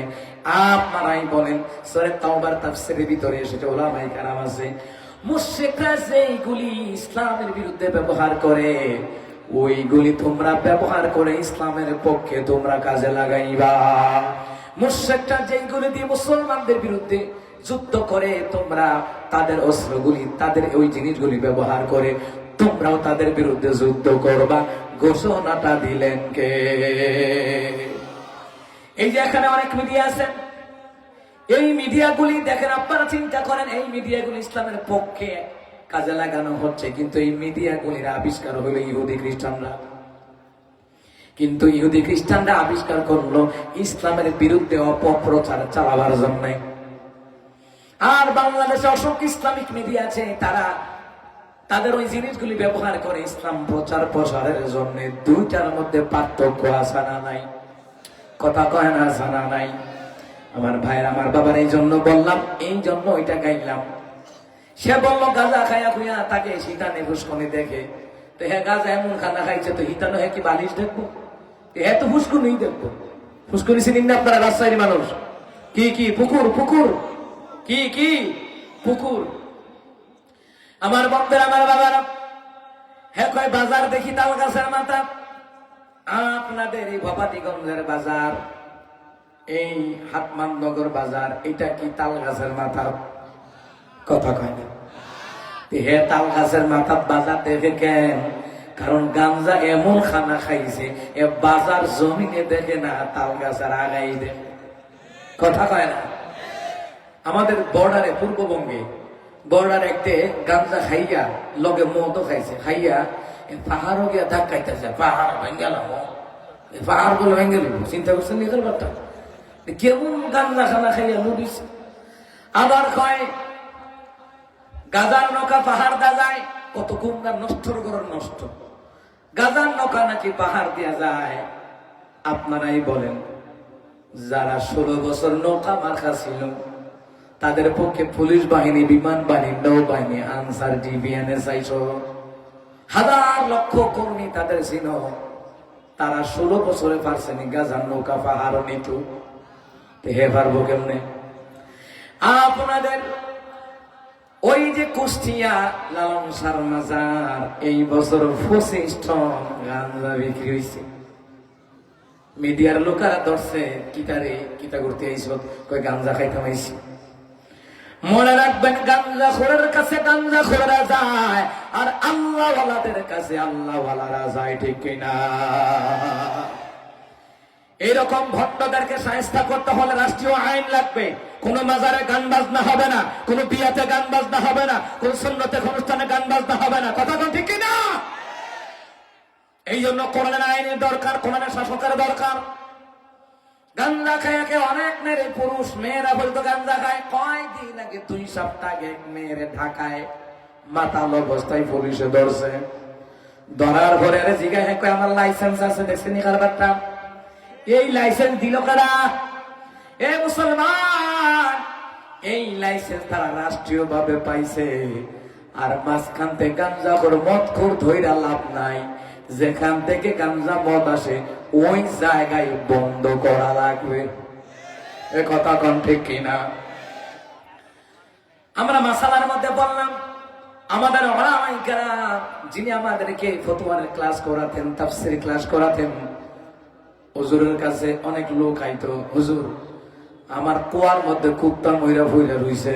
আপনারাই বলেন, সূরা তাওবার তাফসীরের ভিতরে এসেছে, উলামায়ে কেরাম আছে, মুশরিকরা যেইগুলি ইসলামের বিরুদ্ধে ব্যবহার করে, ওইগুলি তোমরা ব্যবহার করে ইসলামের পক্ষে তোমরা কাজে লাগাইবা। মুশরিকরা যেইগুলি দিয়ে মুসলমানদের বিরুদ্ধে যুদ্ধ করে, তোমরা তাদের অস্ত্রগুলি, তাদের ওই জিনিসগুলি ব্যবহার করে তোমরাও তাদের বিরুদ্ধে যুদ্ধ করবা। ঘোষণাটা দিলেন কে? এই যে এখানে অনেক মিডিয়া আছে, এই মিডিয়াগুলি দেখেন, আপনারা চিন্তা করেন, এই মিডিয়াগুলি ইসলামের পক্ষে কাজে লাগানো হচ্ছে, কিন্তু এই মিডিয়াগুলির আবিষ্কার হলো ইহুদি খ্রিস্টানরা। কিন্তু ইহুদি খ্রিস্টানরা আবিষ্কার করলো ইসলামের বিরুদ্ধে অপপ্রচার চালাবার জন্য। আর বাংলাদেশে অসংখ্য ইসলামিক মিডিয়া আছে, তারা তাদের ওই জিনিসগুলি ব্যবহার করে ইসলাম প্রচার প্রসারের জন্য। দুইটার মধ্যে পার্থক্য আছে না নাই? কথা কয় না, আছে না নাই? আমার ভাইয়ের, আমার বাবার, এই জন্য বললাম, এই জন্য ওইটা গাইলাম। সে বললো গাঁজা খাইয়া খুইয়া তাকে শীতানে ফুসকনি দেখে, তো হ্যাঁ গাঁজা এমন খানা খাইছে, তো হিতানো হ্যাঁ কি বালিশ দেখবো? হ্যাঁ তো ফুসকনি দেখবো। ফুসকনি চিনেন না আপনারা? রাজশাহীর মানুষ। কি কি পুকুর? পুকুর কি কি পুকুর? আমার বন্ধুরা, আমার বাবারা, হ্যাঁ কয় বাজার দেখি তাল গাছের মাথা। আপনাদের এই ভবানীগঞ্জের বাজার, এই হাটমাননগর বাজার, এটা কি তাল গাছের মাথা? কথা কয় না। হে তাল গাছের মাথা বাজার দেখে কেন? কারণ গাঞ্জা এমন খানা খাইছে, এ বাজার জমিনে দেখে না, তাল গাছের আগাই দেখে। কথা কয় না? আমাদের বর্ডারে, পূর্ববঙ্গে বর্ডার একটা গাঞ্জা খাইয়া লগে মদও খাইছে, খাইয়া এই পাহাড়ও গিয়া ধাক্কাইতেছে, পাহাড় ভেঙে গেল, এই পাহাড় গুলো ভেঙে গেল। চিন্তা করছেন নিজের ব্যাপারটা কেমন গাঞ্জা খানা খাইয়া লুডিস। আবার কয় গাজার নৌকা পাহাড় দা যায়, কত গুন্ডা নষ্ট করার নষ্ট। গাজার নৌকা নাকি পাহাড় দিয়া যায়। আপনারাই বলেন, যারা 16 বছর নৌকা মার্কা ছিল তাদের পক্ষে পুলিশ বাহিনী, বিমান বাহিনী, নৌবাহিনী, আনসার, ডিবিএনএসআই সহ হাজার লক্ষ কর্মী তাদের ছিল, তারা 16 বছরে পারছেনি গাজার নৌকা পাহাড় নিত। হে পারবো কেমনে? আপনাদের ওই যে কুষ্টিয়া লালন সার মাজার এই বছর 25 টন গাঁজা বিক্রি হয়েছে। মিডিয়ার লোকেরা ধরছে, কিতারে কিতা করতে আইসব, কই গাঁজা খাইতে আইছি। মনে রাখবেন, গাঁজা খোরের কাছে গাঁজা খোরেরা যায়, আর আল্লাহ ওয়ালাদের কাছে আল্লাহ ওয়ালারা যায়, ঠিক কিনা? এরকম ভক্তদেরকে শায়েস্তা করতে হলে রাষ্ট্রীয় আইন লাগবে। কোন মাজারে গান বাজনা হবে না, কোন বিয়াতে গান বাজনা হবে না, কোন সুন্নতে অনুষ্ঠানে গান বাজনা হবে না। কথা কোন ঠিক কিনা? এই জন্য কোরআনের আইনের দরকার, কোরআনের শাসকের দরকার। গাঞ্জা খাইয়াকে অনেক মেরে পুরুষ মেয়েরা বলতো গাঞ্জা খায়, কয়দিন আগে 2 সপ্তাহ আগে এক মেয়েরে ঢাকায় মাতাল অবস্থায় পুলিশে ধরছে। ধরার পরে আরে জিজ্ঞাসা কয়, আমার লাইসেন্স আছে, দেখছেন কারবারটা? এই লাইসেন্স দিল কারা? এ মুসলমান, এই লাইসেন্স তারা রাষ্ট্রীয় ভাবে পাইছে। আর মাঝখান থেকে গাঞ্জা করে মদ খোর ধইরা লাভ নাই। যেখান থেকে গাঞ্জা মদ আসে ওই জায়গায় বন্ধ করা লাগবে। এ কথা কোন ঠিক কিনা? আমরা মাসালার মধ্যে বললাম, আমাদের ওলামায়ে কেরাম যিনি আমাদেরকে ফতোয়ার ক্লাস করাতেন, তাফসীর ক্লাস করাতেন, হুজুরের কাছে অনেক লোক আইতো, হুজুর আমার কুয়ার মধ্যে কুত্তা ময়রা ফুইরা রইছে,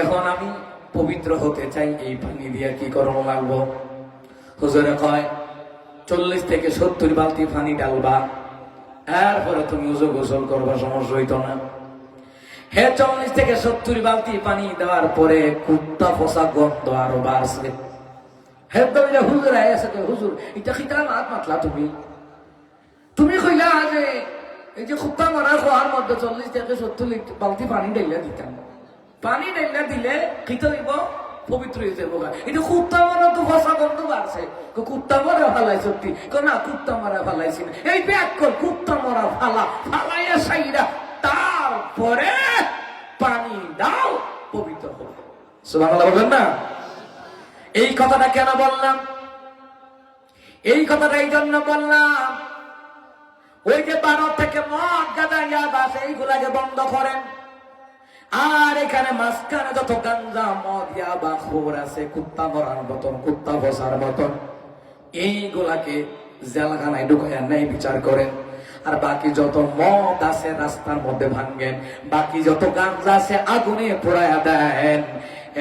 এখন আমি পবিত্র হতে চাই, এই পানি দিয়ে কি করবো লাগবো? হুজুরে কয় 40 থেকে 70 বালতি পানি ডালবা, এরপরে তুমি উজু গোসল করবা, সমস্যা হইতো না। হে 40 থেকে 70 বালতি পানি দেওয়ার পরে কুত্তা ফসা গন্ধ আরো বাড়ছে। হে তো হুজুর আইসা, হুজুর এটা খিতা মাত মাতলা তুমি কইলা যে এই যে কুত্তা মারা খোয়ার মধ্যে 40 থেকে 70 বালতি পানি ডাইলা দিতাম, পানি ডাইলা দিলে খিতা দিব, পবিত্র হয়ে যাবো। এটা কুত্তা মারা তো ফসা গন্ধ বাড়ছে, কুত্তা মারা ফালাই সত্যি না, কুত্তা মারা ফালাইছি না, এই ব্যাগ কর কুত্তা মারা ফালা ফালাইয়া সাইরা তারপরে পানি দাও, পবিত্র হবে। সুবহানাল্লাহ বলবেন না? এই কথাটা কেন বললাম? এই কথাটা এই জন্য বললাম, ওই যে 12 থেকে মদ গাঁজা ইয়াবা এইগুলাকে বন্ধ করেন। আর এখানে মাঝখানে যত গাঞ্জা মদ ইয়াবা খোর আছে, কুত্তা মরার মতন, কুত্তা বসার মতন, এইগুলাকে জেলখানায় ঢুকাইয়া নেই বিচার করেন। আর বাকি যত মদ আছে রাস্তার মধ্যে ভাঙ্গেন, বাকি যত গাঞ্জা আছে আগুনে পোড়ায়া দেন।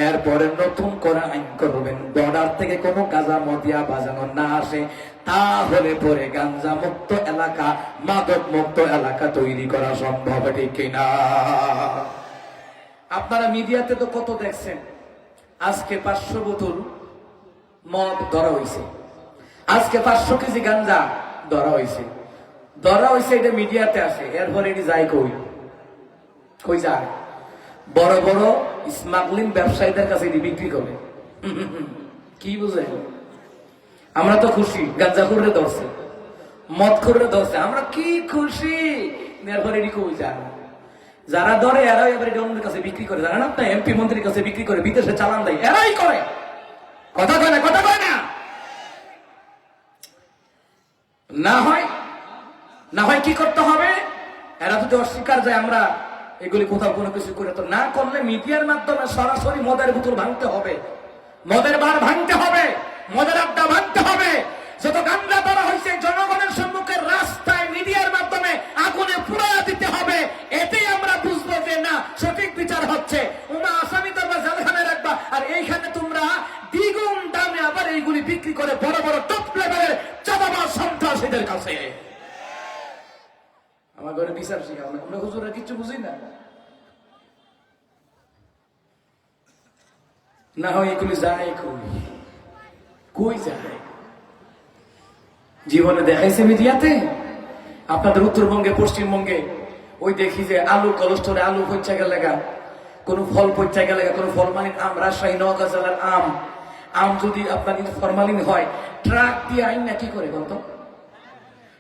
এরপরে নতুন করে আইন করবেন, বর্ডার থেকে কোনো গাঁজা মদিয়া বাজানো না আসে, তাহলে পরে গাঞ্জা মুক্ত এলাকা, মাদক মুক্ত এলাকা তৈরি করা সম্ভব, ঠিক কিনা? আপনারা মিডিয়াতে তো কত দেখছেন, আজকে 500 বোতল মদ ধরা হয়েছে, আজকে 500 কেজি গাঞ্জা ধরা হয়েছে। ধরা হয়েছে এটা মিডিয়াতে আসে, এরপরে এটি যায় কই? কই যায়? বড় বড় স্মাগলিং ব্যবসায়ীদের কাছে এটি বিক্রি করে। কি বুঝে? আমরা তো খুশি, গাঞ্জা খুররে ধরছে, মদ খুররে ধরছে, আমরা কি খুশি। এরপরে এটি কই যায়? যারা ধরে এরাই এবার এটা অন্যের কাছে বিক্রি করে, জানেন আপনার? এমপি মন্ত্রীর কাছে বিক্রি করে, বিদেশে চালান দেয়, এরাই করে। কথা কয় না? কথা কয় না? না হয় কি করতে হবে? এরা যদি অস্বীকার যায় আমরা এগুলি কোথাও কোনো কিছু করে, তো না করলে মিডিয়ার মাধ্যমে সরাসরি মদের বোতল ভাঙতে হবে, মদের বার ভাঙতে হবে, মদের আড্ডা ভাঙতে হবে। যত গাঞ্জা ধরা হয়েছে জনগণের সম্মুখে রাস্তায় মিডিয়ার মাধ্যমে আগুনে পুড়াইয়া দিতে হবে। এতেই আমরা বুঝবো যে না, সঠিক বিচার হচ্ছে। ওমা আসামি তোমরা জেলখানায় রাখবা, আর এইখানে তোমরা দ্বিগুণ দামে আবার এইগুলি বিক্রি করে বড় বড় টপ লেভেলের চাঁদাবাজ সন্ত্রাসীদের কাছে। আমার ঘরে বিচার শিখাও না, আমরা হুজুরা কিচ্ছু বুঝি না। না হয় এগুলি যায় কই যায়? জীবনে দেখাইছে মিডিয়াতে? আপনাদের উত্তরবঙ্গে পশ্চিমবঙ্গে ওই দেখি যে আলু কলস্টরে আলু পচা গেলে, কোন ফল পচা গেলে, কোন ফরমালিন আম, রাজশাহী নওগাঁ জেলার আম যদি আপনার ফরমালিন হয়, ট্রাক দিয়ে আইন না কি করে বলতো?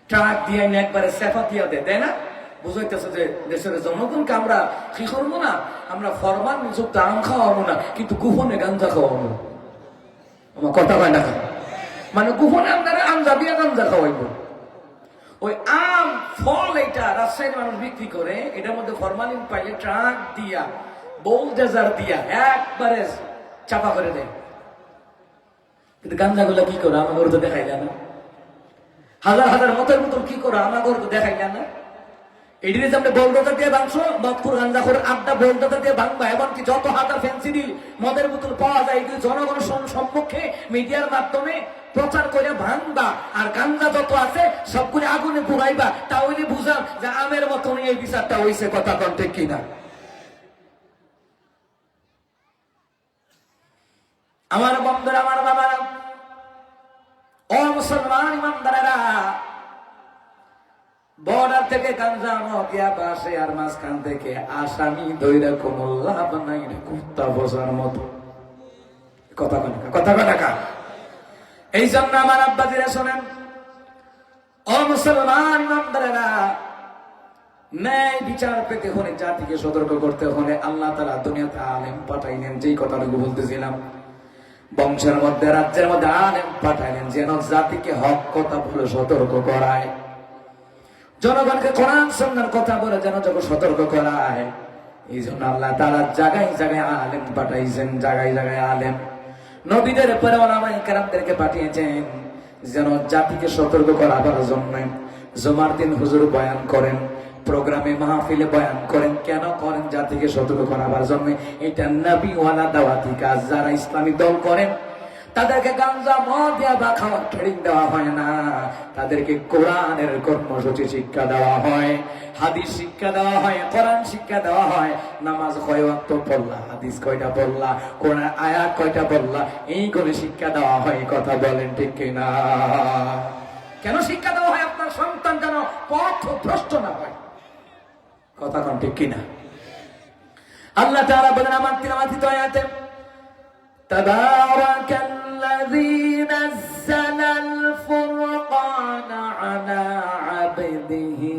ট্রাক দিয়ে আইন একবারে সেফা দিয়া দেয় না? বুঝাইতেছে যে দেশের জনগণকে আমরা কি করবো না, আমরা ফরমালিন যুক্ত আম খাওয়াবো না, কিন্তু গোপনে গাঞ্জা খাওয়াবো। আমার কথা হয় না, মানে গোপনে আপনারা আম যাবিয়া গাঞ্জা খাওয়াইবো। ওই আম ফল এটা রাজশাহীর মানুষ বিক্রি করে, এটার মধ্যে ফরমালিন পাইলে ট্রাক দিয়া বোলডোজার দিয়া একবারে চাপা করে দেয়। কিন্তু গাঞ্জাগুলা কি করে আমার তো দেখাই যায় না। হাজার হাজার মতের মতন কি করে আমার তো দেখাই যায় না। এটি আপনি বোলডোজার দিয়ে ভাঙছো, মদপুর গাঞ্জা করে আড্ডা বোলডোজার দিয়ে ভাঙবা, এমনকি যত হাজার ফেন্সিডিল মদের বোতল পাওয়া যায় এগুলি জনগণের সম্মুখে মিডিয়ার মাধ্যমে প্রচার করে ভাঙবা, আর গাঞ্জা যত আছে সবগুলি আগুনে পুরাইবা, তাহলে বুঝাম যে আমের মতন এই বিচারটা হইছে। কথা কোন ঠিক কিনা? আমার বন্ধুরা, আমার বাবারা, ও মুসলমান ইমানদারেরা, বর্ডার থেকে গাঞ্জা মদিয়া পাশে আর মাঝখান থেকে আসামি দইরা কোন লাভ নাই, কুত্তা বোঝার মতো। কথা কথা এই জন্য আমার আব্বাজিরা শোনেন, ও মুসলমান ইমানদারেরা, ন্যায় বিচার পেতে হলে জাতিকে সতর্ক করতে হলে আল্লাহ তাআলা দুনিয়াতে আলেম পাঠাইলেন। যেই কথাটুকু বলতেছিলাম, বংশের মধ্যে রাজ্যের মধ্যে আলেম পাঠাইলেন যেন জাতিকে হক কথা বলে সতর্ক করায়, জনগণকে কোরআন সুন্নাহর কথা বলে যেন যখন সতর্ক করায়। এই জন্য আল্লাহ তাআলা জায়গায় জায়গায় আলেম পাঠাইছেন, জায়গায় জায়গায় আলেম নবীদের পরে ওলামায়ে কেরামদেরকে পাঠিয়েছেন যেন জাতিকে সতর্ক করাবার জন্য। জুমার দিন হুজুর বয়ান করেন, প্রোগ্রামে মাহফিলে বয়ান করেন, কেন করেন? জাতিকে সতর্ক করাবার জন্য। এটা নবীওয়ালা দাওয়াতি কাজ। যারা ইসলামী দল করেন তাদেরকে গাঞ্জা মদিয়া বা খাওয়ার ট্রেনিং দেওয়া হয় না, তাদেরকে কোরআনের কর্মসূচি শিক্ষা দেওয়া হয়, হাদিস শিক্ষা দেওয়া হয়, কোরআন শিক্ষা দেওয়া হয়। নামাজ কয় ওয়াক্ত পড়লা, হাদিস কয়টা পড়লা, কোরআন আয়াত কয়টা পড়লা, এইগুলো শিক্ষা দেওয়া হয়। কথা বলেন ঠিক কিনা? কেন শিক্ষা দেওয়া হয়? আপনার সন্তান যেন পথ ভ্রষ্ট না হয়। কথা কোন ঠিক কিনা? আল্লাহ তাআলা বলেন আমার তিলাওয়াতিত আয়াতে, তাবারাকাল্লাযী নাযালাল ফুরকানা আলা আবদিহি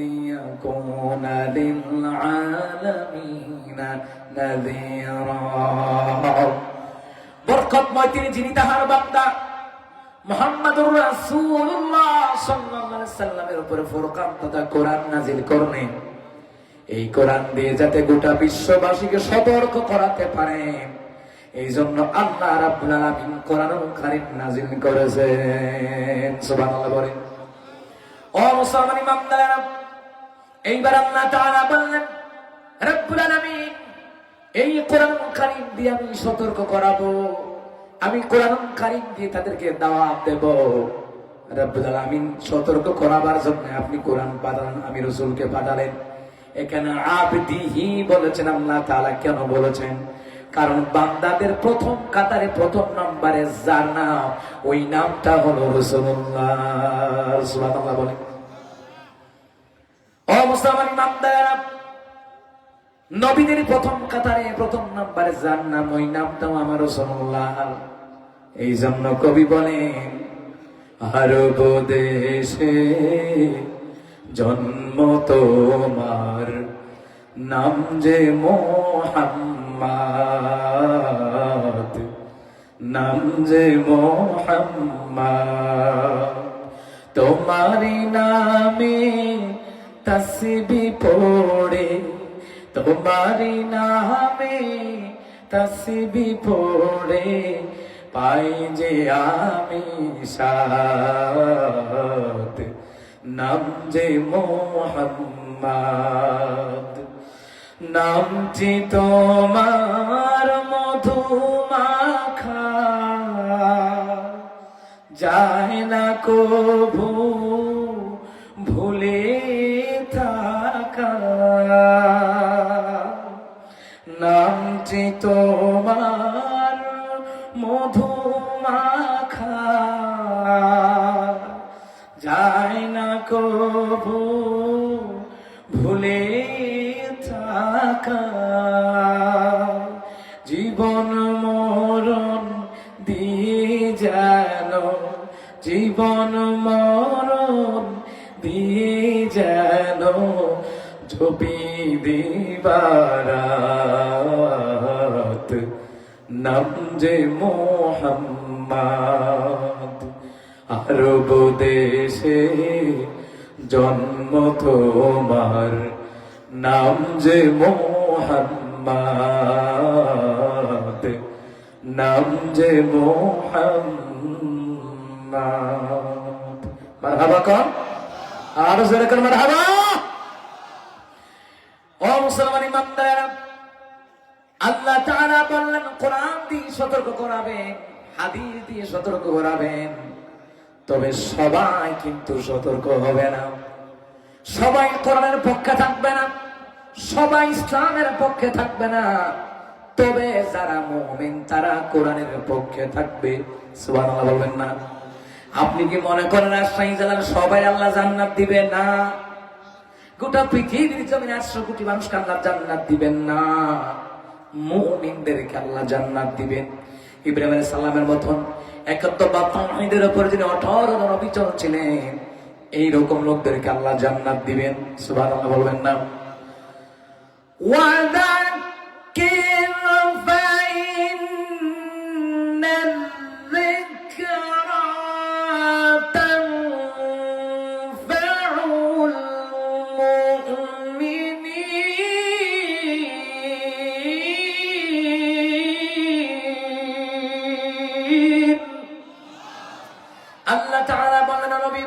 লিয়াকুনা লিল আলামিনা নাযীরা। বরকতময় তিনি যিনি, তাহার বান্দা মুহাম্মদুর রাসূলুল্লাহ সাল্লাল্লাহু আলাইহি সাল্লামের উপরে ফুরকান তথা কোরআন নাযিল করলেন। এই কোরআন দিয়ে যাতে গোটা বিশ্ববাসীকে সতর্ক করাতে পারেন, এই জন্য আল্লাহ রাব্বুল আলামিন কোরআনুল কারীম নাযিল করেছেন। সুবহানাল্লাহ বলেন। ও মুসলমান ইমানদারেরা, এইবার আল্লাহ তাআলা বললেন, রাব্বুল আলামিন এই কোরআনুল কারীম দিয়ে আমি সতর্ক করাবো, আমি কোরআনুল কারীম দিয়ে তাদেরকে দাওয়াত দেব। রাব্বুল আলামিন সতর্ক করাবার জন্য আপনি কোরআন পাঠালেন, আমি রাসূলকে পাঠালেন। এখানে আবদিহি বলেছেন আল্লাহ তাআলা। কেন বলেছেন? কারণ বান্দাদের প্রথম কাতারে প্রথম নম্বরে যার নাম, ওই নামটা হলো রাসূলুল্লাহ। সুবহানাল্লাহ বলেন। ও মুসলমান ইমানদারেরা, নবীদের প্রথম কাতারে প্রথম নম্বরে যার নাম, ওই নামটাও আমার রাসূলুল্লাহ। এই জন্য কবি বলেন, আরব দেশে জন্ম তোমার, নাম যে মুহাম্মদ, নাম যে মুহাম্মদ। তোমারি নামে তাসবিহ পড়ে, তোমারি নামে তাসবিহ পড়ে, পাই যে আমি সাদ, নাম যে মুহাম্মদ। নামটি তোমার মধু মাখা, যায় না কভু ভুলে থাকা। নামটি তোমার মধু মাখা, দিয়ে যেন, জীবন মরণ দিয়ে যেন ঝুপি দিবারাত, নাম যে মোহাম্মদ। আরব দেশে জন্ম তোমার, নাম যে মোহাম্মদ, নাম যে মোহাম্মদ। মারহাবা কর, আর জোরে কর মারহাবা। ও মুসলমান ইমানদার, আল্লাহ তাআলা বললেন কোরআন দিয়ে সতর্ক করাবেন, হাদিস দিয়ে সতর্ক করাবেন, তবে সবাই কিন্তু সতর্ক হবে না, সবাই কোরআনের পক্ষে থাকবে না, সবাই ইসলামের পক্ষে থাকবে না, তবে যারা মুমিন তারা কোরআনের পক্ষে থাকবে। সুবহানাল্লাহ বলবেন না? আপনি কি মনে করেন রাজশাহী জেলার সবাই আল্লাহ জান্নাত দিবেন? না। গোটা পৃথিবীর জমিনে 800 কোটি মানুষকে আল্লাহ জান্নাত দিবেন না, মুমিনদেরকে আল্লাহ জান্নাত দিবেন। ইব্রাহিম আলাইহিস সালামের মতন 71 বা তাওহীদের উপর যিনি 18 জন অবিচল ছিলেন, এইরকম লোকদেরকে আল্লাহ জান্নাত দিবেন। সুবহানাল্লাহ বলবেন না? ওয়াদাক্কির ফাইন্নাল যিকরা তানফাউল মুমিনিন। আল্লাহ তাআলা বলেন, নবী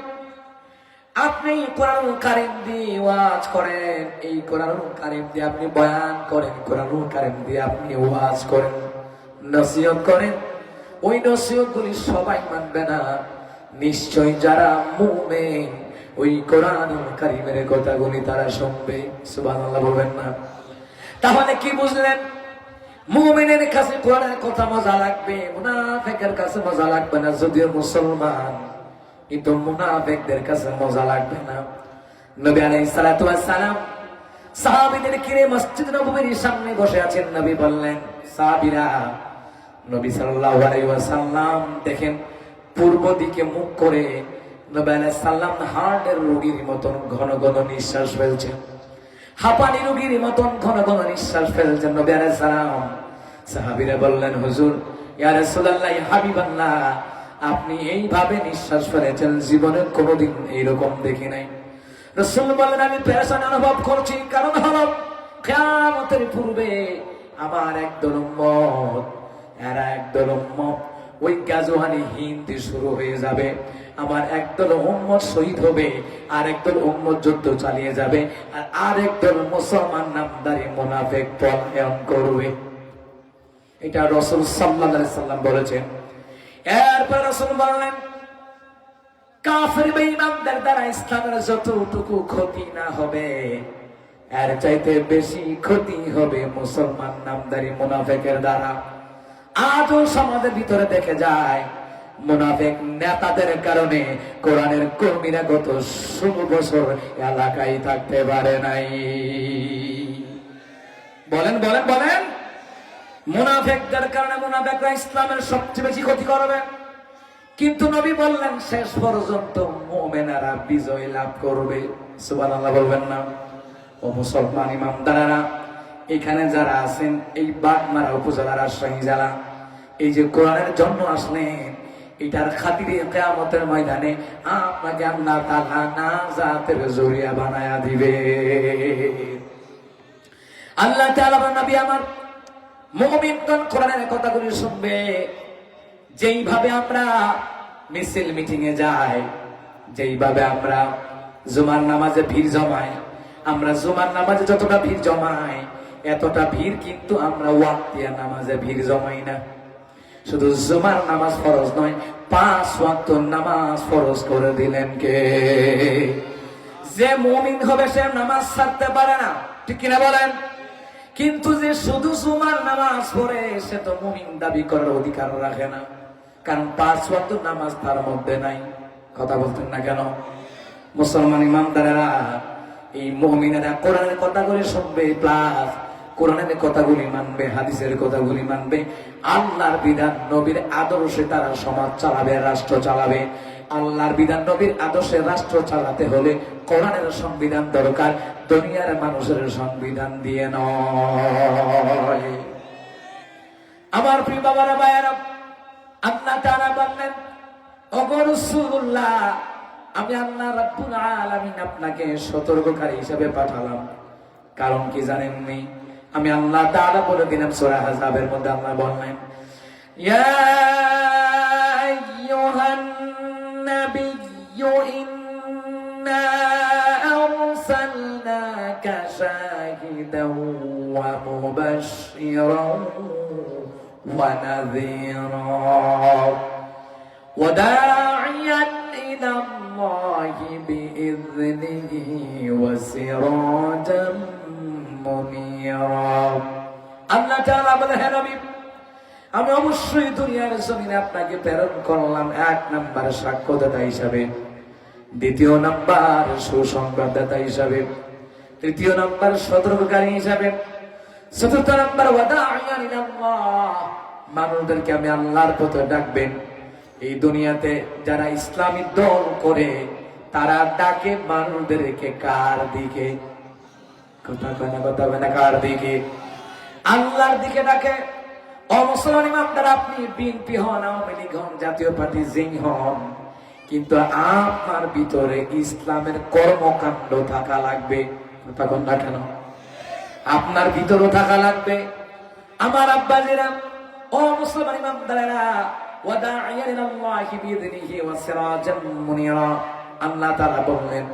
আপনি কোরআনুল কারীম দিয়ে ওয়াজ করেন, এই কোরআনুল কারীম দিয়ে আপনি বয়ান করেন, কোরআনুল কারীম দিয়ে আপনি ওয়াজ করেন, নসিহত করেন, ওই নসিহতগুলি সবাই মানবে না, নিশ্চয় যারা মুমিন ওই কোরআনুল কারীমের কথাগুলি তারা শুনবে। সুবহানাল্লাহ বলবেন না? তাহলে কি বুঝলেন? মুমিনের কাছে কোরআনের কথা মজা লাগবে, মুনাফিকের কাছে মজা লাগবে না, যদিও মুসলমান, কিন্তু মুনাফিকদের কাছে মজা লাগবে না। নবী আলাইহিস সালাতু ওয়াস সালাম সাহাবীদের ঘিরে মসজিদ নববীর সামনে বসে আছেন। নবী বললেন, সাহাবীরা, নবী সাল্লাল্লাহু আলাইহি ওয়াসাল্লাম দেখেন পূর্ব দিকে মুখ করে নবী আলাইহিস সালাম হার্টের রোগীর মতন ঘন ঘন নিঃশ্বাস ফেলছেন, হাঁপানি রোগীর মতন ঘন ঘন নিঃশ্বাস ফেলছেন নবী আলাইহিস সালাম। সাহাবীরা বললেন, হুজুর, ইয়া রাসূলুল্লাহ, ইয়া হাবিবাল্লাহ, আপনি এইভাবে নিঃশ্বাস ফেলেছেন জীবনে কোনোদিন এইরকম দেখি নাই। রাসূল বললেন, আমি পেরেশানি অনুভব করছি, কারণ হলো কিয়ামতের পূর্বে আমার একদল উম্মত, এরা একদল উম্মত ওই গাজওয়ানে হিন্দ শুরু হয়ে যাবে, আমার একদল উম্মত শহীদ হবে, আর একদল উম্মত যুদ্ধ চালিয়ে যাবে, আর আরেকদল মুসলমান নামদারি মুনাফিক পলায়ন করবে। এটা রাসূল সাল্লাল্লাহু আলাইহি সাল্লাম বলেছেন। এরপর রাসূল বললেন, কাফের বেঈমানদের দ্বারা ইসলামের যতটুকু ক্ষতি না হবে, এর চাইতে বেশি ক্ষতি হবে মুসলমান নামদারি মুনাফিকের দ্বারা। আজও সমাজের ভিতরে দেখে যায় মুনাফিক নেতাদের কারণে কোরআনের কর্মীরা গত 16 বছর এলাকায় থাকতে পারে নাই। বলেন বলেন বলেন, মুনাফিকদের কারণে মুনাফিকরা ইসলামের সবচেয়ে বেশি ক্ষতি করবে। কিন্তু নবী বললেন, শেষ পর্যন্ত মুমিনেরা বিজয় লাভ করবে। সুবহানাল্লাহ বলবেন না? ও মুসলমান ইমানদারেরা, এখানে যারা আছেন, এই বাগমারা উপজেলার রাজশাহী জেলা, এই যে কোরআনের জন্য আসলেন, এটার খাতিরে কিয়ামতের ময়দানে আপনাকে আল্লাহ তাআলা নাজাতের জরিয়া বানায়া দিবে। আল্লাহ তাআলা নবী আমার, মুমিনগণ কোরআনের কথাগুলি শুনবে। যেইভাবে আমরা মিছিল মিটিং এ যাই, যেইভাবে আমরা জুমার নামাজে ভিড় জমাই, আমরা জুমার নামাজে যতটা ভিড় জমাই, এতটা ভিড় কিন্তু আমরা ওয়াক্তিয়া নামাজে ভিড় জমাই না। শুধু জুমার নামাজ ফরজ নয়, 5 ওয়াক্ত নামাজ ফরজ করে দিলেন কে? যে মুমিন হবে সে নামাজ ছাড়তে পারে না, ঠিক কিনা বলেন? কিন্তু যে শুধু জুমার নামাজ পড়ে, সে তো মুমিন দাবি করার অধিকার রাখে না, কারণ 5 ওয়াক্ত নামাজ তার মধ্যে নাই। কথা বলতেন না কেন? মুসলমান ইমানদারেরা, এই মুমিনেরা কোরআনের কথাগুলি শুনবে, প্লাস কোরআনের কথাগুলি মানবে, হাদিসের কথাগুলি মানবে, আল্লাহর বিধান নবীর আদর্শে তারা সমাজ চালাবে, রাষ্ট্র চালাবে। আল্লাহর বিধান নবীর আদর্শে রাষ্ট্র চালাতে হলে কোরআনের সংবিধান দরকার, দুনিয়ার মানুষের সংবিধান দিয়ে নয়। আমার প্রিয় বাবারা, ভাইয়েরা, আল্লাহ তাআলা বললেন, ওগো রাসূলুল্লাহ, আমি আল্লাহ রাব্বুল আলামিন আপনাকে সতর্ককারী হিসেবে পাঠালাম। কারণ কি জানেননি? আমি আল্লাহ তাআলা বলে দিলাম সূরা আহজাবের মধ্যে আল্লাহ বললেন, ইয়া আইয়ুহান নাবিয়্যু ইন্না আরসালনাকা শাহিদাও ওয়া মুবাশশিরাও ওয়া নাযীরা ওয়া দা'iয়ান ইলা আল্লাহি বিইذনিহি ওয়া সিরাজাম মুনীরা। আল্লাহ তাআলা বলেন, হে নবী, আমি অবশ্যই দুনিয়ার জমিনে আপনাকে প্রেরণ করলাম এক নাম্বার সাক্ষ্যদাতা হিসাবে, দ্বিতীয় নাম্বার সুসংবাদদাতা হিসাবে, তৃতীয় নাম্বার সতর্ককারী হিসাবে, চতুর্থ নাম্বার ওয়াদা'iয়ান ইলাল্লাহ, মানুষদেরকে আমি আল্লাহর পথে ডাকবেন। এই দুনিয়াতে যারা ইসলামী দল করে তারা ডাকে মানুষদেরকে কার দিকে? কথা বলে না, কার দিকে? আল্লাহর দিকে ডাকে। ও মুসলমান ইমানদার, আপনি বিএনপি হন, আওয়ামী লীগ হন, জাতীয় পার্টি যেই হন, কিন্তু আপনার ভিতরে ইসলামের কর্মকাণ্ড থাকা লাগবে। তখন না কেন? আপনার ভিতরও থাকা লাগবে। আমার আব্বাজিরা, ও মুসলমান ইমানদারেরা, ওয়াদা'iয়ান ইলাল্লাহি বিইذনিহি ওয়া সিরাজাম মুনীরা, আল্লাহ তাআলা বললেন,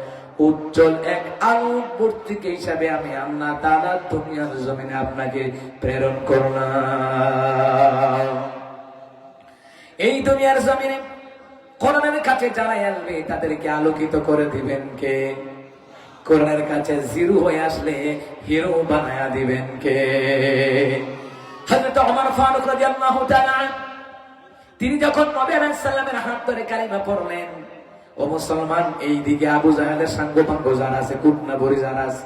উজ্জ্বল এক আলোকবর্তিকা হিসাবে আমি আল্লাহ তাআলা দুনিয়ার জমিনে আপনাকে প্রেরণ করলাম। এই দুনিয়ার জমিনে কোরআনের কাছে যারা আসবে তাদেরকে আলোকিত করে দিবেন কে? কোরআনের কাছে জিরো হয়ে আসলে হিরো বানায়া দিবেন কে? হযরত ওমর ফারুক রাদিয়াল্লাহু তাআলা, তিনি যখন নবী আলাইহিস সালামের হাত ধরে কালিমা পড়লেন, ও মুসলমান, এই দিকে আবু জাহেলের সাঙ্গপাঙ্গ যারা আছে, কুটনা বড়ি যারা আছে,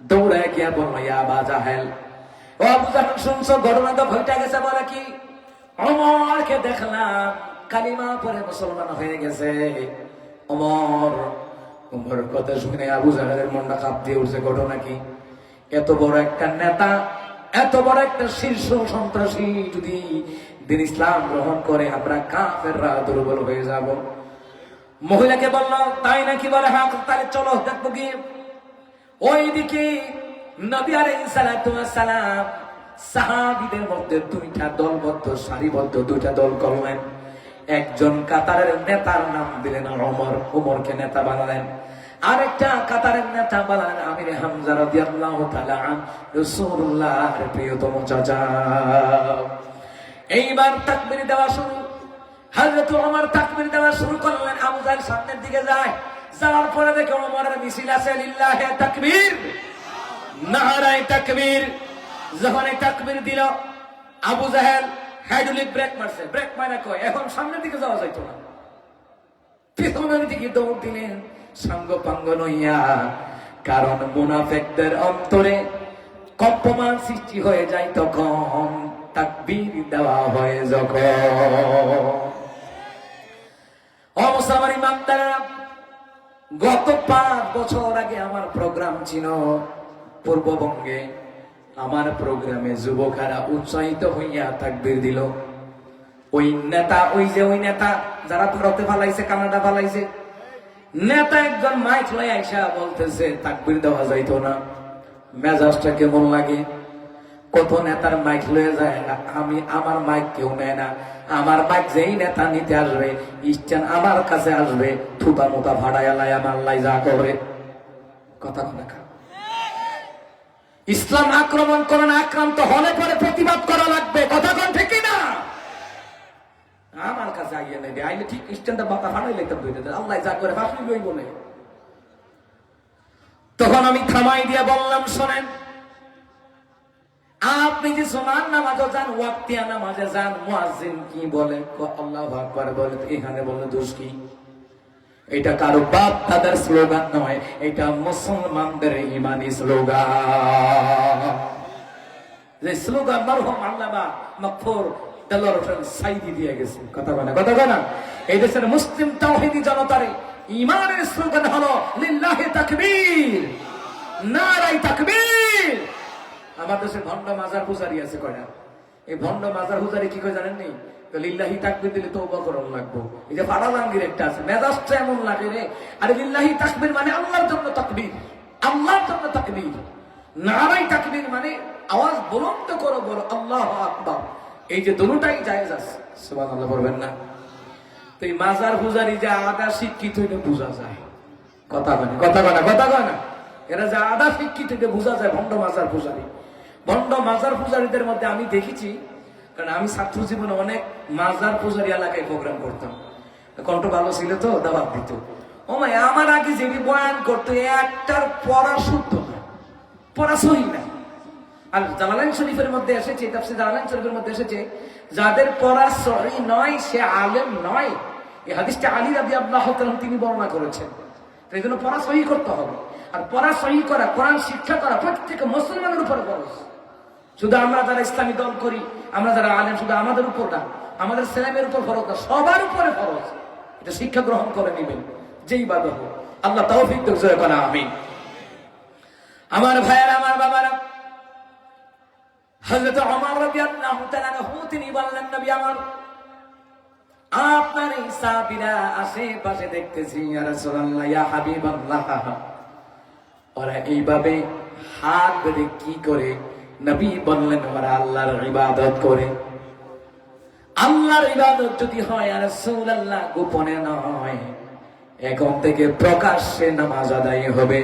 দৌড়ায় গিয়া বলল, ইয়া আবা জাহেল, ও আবু জাহেল, শুনছো ঘটনা তো ঘটে গেছে। বলে কি? ওমরকে দেখলাম কালিমা পড়ে মুসলমান হয়ে গেছে। ওমর কথা শুনে আবু জাহেলের মনটা কাঁপ দিয়ে উঠছে। ঘটনা কি? এত বড় একটা নেতা, এত বড় একটা শীর্ষ সন্ত্রাসী যদি দিন ইসলাম গ্রহণ করে, আমরা কাফেররা দুর্বল হয়ে যাব। মহিলাকে বলল, তাই নাকি? বলে, হ্যাঁ, তাহলে চলো দেখবো কি। ওইদিকে নবী আলাইহিস সালাতু ওয়াস সালাম সাহাবীদের মধ্যে দুইটা দলবদ্ধ, সারিবদ্ধ দুইটা দল করলেন। একজন কাতারের নেতার নাম দিলেন ওমর, ওমরকে নেতা বানালেন। আরেকটা কাতারের নেতা বানালেন আমির হামজা রাদিয়াল্লাহু তাআলা আন, রাসূলুল্লাহর প্রিয়তম চাচা। এইবার তাকবীর দেওয়া শুরু। হযরত ওমর তাকবীর দেওয়া শুরু করলেন। আবু জাহেল সামনের দিকে যায়, যাওয়ার পরে দেখে ওমরের মিছিল আছে, লিল্লাহি তাকবীর, নারায়ে তাকবীর। যখন এই তাকবীর দিল, আবু জাহেল হাইড্রোলিক ব্রেক মারছে। ব্রেক মারা কয়, এখন সামনের দিকে যাওয়া যাইতো না, পিছনের দিকে দৌড় দিলেন সাঙ্গপাঙ্গ নইয়া। কারণ মুনাফিকদের অন্তরে কম্পমান সৃষ্টি হয়ে যায় তখন তাকবীর দেওয়া হয় যখন। ও মুসলমান ইমানদাররা, গত 5 বছর আগে আমার প্রোগ্রাম ছিল পূর্ববঙ্গে। আমার প্রোগ্রামে যুবকেরা উৎসাহিত হইয়া তাকবীর দিল। ওই নেতা, ওই নেতা যারা ভারতে পালাইছে, কানাডা পালাইছে, নেতা একজন মাইক লয়ে আইসা বলতেছে তাকবীর দেওয়া যাইতো না। মেজাজটা কেমন লাগে? কত নেতার মাইক লয়ে যায় না, আমার মাইক কেউ নেয় না। আমার মাইক যেই নেতা নিতে আসবে, ইচ্ছেন আমার কাছে আসবে, থুতা মুতা ভাড়ায় লাই আমার লাই যা করে। কথা দেখা, ইসলাম আক্রমণ করে না, আক্রান্ত হলে পরে প্রতিবাদ করা লাগবে। কথা কোন ঠিক না? আমার কাছে আইয়ে নেবে, আইলে ঠিক স্ট্যান্ডে বাতা ভাড়াই লাইতাম, আল্লাহ যা করে ফাঁসি লই বলে। তখন আমি থামাই দিয়া বললাম, শোনেন, আপনি যে সুবহান নামাজে যান, ওয়াক্তিয়া নামাজে যান, মুয়াজ্জিন কি বলে? আল্লাহু আকবার বলে। এখানে বলে দোষ কি? এটা কারো বাপ দাদার স্লোগান নয়, এটা মুসলমানদের ইমানি স্লোগান। যে স্লোগান মারহুম আল্লামা মাগফুর দেলোয়ার হোসেন সাইদি দিয়ে গেছে। কথা বলে কথা বলে না, এই দেশের মুসলিম তাওহীদি জনতারে ঈমানের স্লোগান হলো লিল্লাহি তাকবীর, নারায়ে তাকবীর। আমার দেশে ভণ্ড মাজার পূজারি আছে কয়টা? এই ভণ্ড মাজার পূজারি কি কয় জানেন নি? তো লিল্লাহি তাকবীর দিলে তওবা করন লাগবো। এই যে ফাড়ালাঙ্গির একটা আছে, মেজাজটা এমন লাগে রে। আরে লিল্লাহি তাকবীর মানে আল্লাহর জন্য তাকবীর, আল্লাহর জন্য তাকবীর। নারায়ে তাকবীর মানে আওয়াজ বুলন্দ করো, বলো আল্লাহু আকবার। এই যে দুটোটাই জায়েজ আছে, সুবহানাল্লাহ বলবেন না? তো এই মাজার পূজারি যে আদা শিক্ষিত এটা বোঝা যায়। কথা বলে কথা বলে কথা বলে না, এরা যে আদা শিক্ষিত এটা বোঝা যায় ভণ্ড মাজার পূজারি। ভণ্ড মাজার পূজারীদের মধ্যে আমি দেখেছি, কারণ আমি ছাত্র জীবনে অনেক মাজার পূজারি এলাকায় প্রোগ্রাম করতাম, কণ্ঠ ভালো ছিল তো দাওয়াত দিত। ও মাই, আমার আগে যে বয়ান করতো একটার পড়া শুদ্ধ না, পড়া সহি না। আর জালালাইন শরীফের মধ্যে এসেছে, তাফসীর জালালাইন শরীফের মধ্যে এসেছে, যাদের পড়া সহি নয় সে আলেম নয়। এই হাদিসটা আলী রাদিয়াল্লাহু তাআলা তিনি বর্ণনা করেছেন। এই জন্য পড়া সহি করতে হবে। আর পড়া সহি করা, কোরআন শিক্ষা করা প্রত্যেক মুসলমানের উপর ফরজ। শুধু আমরা যারা ইসলামী দল করি, আমরা যারা আলেম, শুধু আমাদের উপর না, আমাদের ছেলেমেয়ের উপর ফরজ না, সবার উপরে ফরজ। এটা শিক্ষা গ্রহণ করে নেবেন যেই বাবা হোক। আল্লাহ তৌফিক দান করেন, আমিন। আমার ভাইয়েরা, আমার বাবারা, হযরত ওমর রাদিয়াল্লাহু তাআলা আনহু তিনি বললেন, নবী আমার, আপনার এই সাহাবীরা আশেপাশে দেখতেছি, ইয়া রাসূলুল্লাহ, ইয়া হাবিবাল্লাহ, ওরা এইভাবে হাত বেঁধে কি করে? নবী বললেন, ওরা আল্লাহর ইবাদত করে। আল্লাহর ইবাদত যদি হয় আর রাসূলুল্লাহ গোপনে নয়, এখন থেকে প্রকাশ্যে নামাজ আদায় হবে।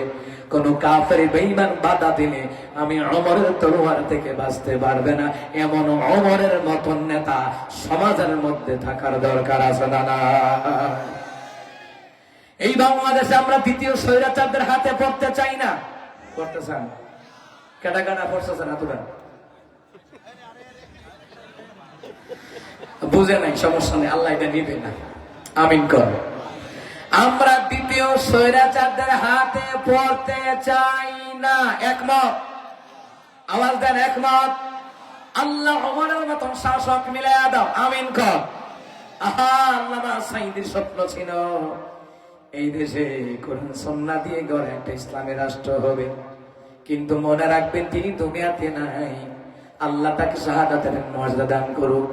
কোন কাফের বেঈমান বাধা দিলে আমি ওমরের তলোয়ার থেকে বাঁচতে পারবে না। এমন ওমরের মতন নেতা সমাজের মধ্যে থাকার দরকার আছে না? এই বাংলাদেশে আমরা দ্বিতীয় স্বৈরাচারদের হাতে পড়তে চাই না। পড়তে চান? কেটা কাটা পড়তেছে না? তোরা বুঝে নাই, সমস্যা নেই, আল্লাহ এটা নিবে না। আমিন কর। আমরা দ্বিতীয় স্বৈরাচারদের হাতে পড়তে চাই না। একমত? আওয়াজ দেন, একমত? আল্লাহ ওমরের মতন শাসক মিলায়া দাও। আমিন কর। আহা, আল্লামা সাঈদীর স্বপ্ন ছিল এই দেশে কোরআন সুন্নাহ দিয়ে গড়ে একটা ইসলামী রাষ্ট্র হবে। কিন্তু মনে রাখবেন, তিনি দুনিয়াতে নাই। আল্লাহ তাকে শাহাদাতের মর্যাদা দান করুক।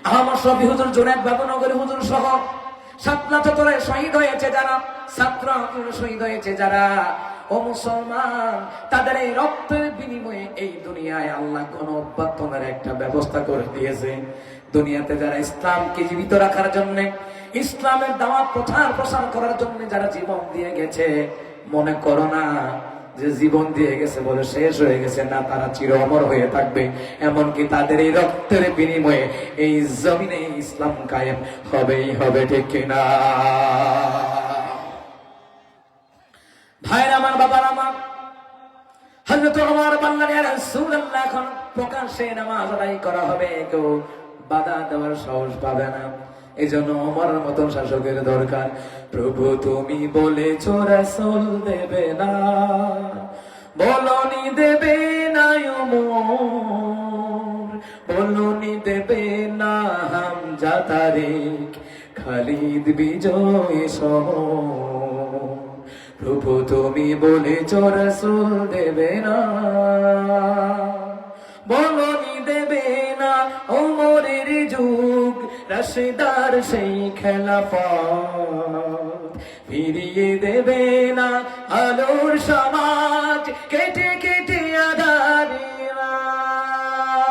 আমার শফি হুজুর, জুনায়েদ বাবুনগরী হুজুর সহ ছাত্র চত্বরে শহীদ হয়েছে যারা, ছাত্র শহীদ হয়েছে যারা, ও মুসলমান, তাদের এই রক্তের বিনিময়ে এই দুনিয়ায় আল্লাহ গণঅভ্যুত্থানের একটা ব্যবস্থা করে দিয়েছে। দুনিয়াতে যারা ইসলামকে জীবিত রাখার জন্য, ইসলামের দাওয়াত প্রচার করার জন্য যারা জীবন দিয়ে গেছে, মনে করো না যে জীবন দিয়ে গেছে বলে শেষ হয়ে গেছে, না, তারা চির অমর হয়ে থাকবে। এমনকি তাদের এই রক্তের বিনিময়ে এই জমিনে ইসলাম কায়েম হবেই হবে, ঠিক কিনা? ভাইরা আমার, বাবার আমার, হযরত ওমর বললেন, ইয়া রাসূলুল্লাহ, এখন প্রকাশ্যে নামাজ আদায় করা হবে, কেউ বাধা দেওয়ার সাহস পাবে না। এই জন্য ওমরের মতন শাসকের দরকার। প্রভু তুমি বলেছো রাসূল দেবে না, বলনি দেবে না ওমর, বলনি দেবে না হামজা, তারিক, খালিদ, বিজয় সহ। প্রভু তুমি বলেছো রাসূল দেবে না, বলনি দেবে না ওমরের যুগ, রাশেদার সেই খেলাফত, ফিরিয়ে দেবে না আলোর সমাজ, কেটে কেটে আধারে রাত,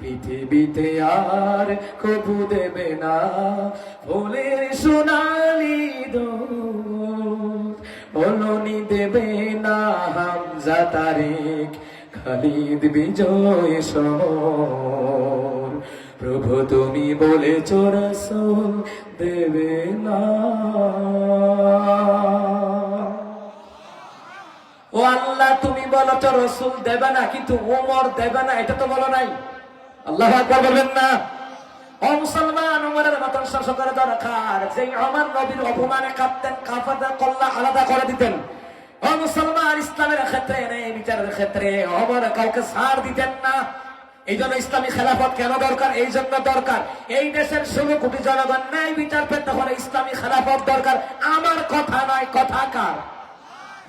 পৃথিবীতে আর কবু দেবে না ফুলের সোনালি দোল, বলনি দেবে না হামজা, তারিক, খালিদ, বিজয় শহর। প্রভু তুমি বলেছো রাসূল দেবে না। ও আল্লাহ, তুমি বলেছো রাসূল দেবে না, কিন্তু ওমর দেবে না, এটা তো বলো নাই। আল্লাহু আকবার বলবেন না? ও মুসলমান, ওমরের মতন শাসকের দরকার, যেই আমার নবীর অপমানে কাঁদতেন, কাফেরদের কল্লা আলাদা করে দিতেন। ও ও মুসলমান, ইসলামের ক্ষেত্রে নেই, বিচারের ক্ষেত্রে ওমর কাউকে ছাড় দিতেন না। এই জন্য ইসলামী খেলাফত কেন দরকার? এই জন্য দরকার, এই দেশের 16 কোটি জনগণ ন্যায় বিচার পেতে হলে ইসলামী খেলাফত দরকার। আমার কথা নয়, কথা কার?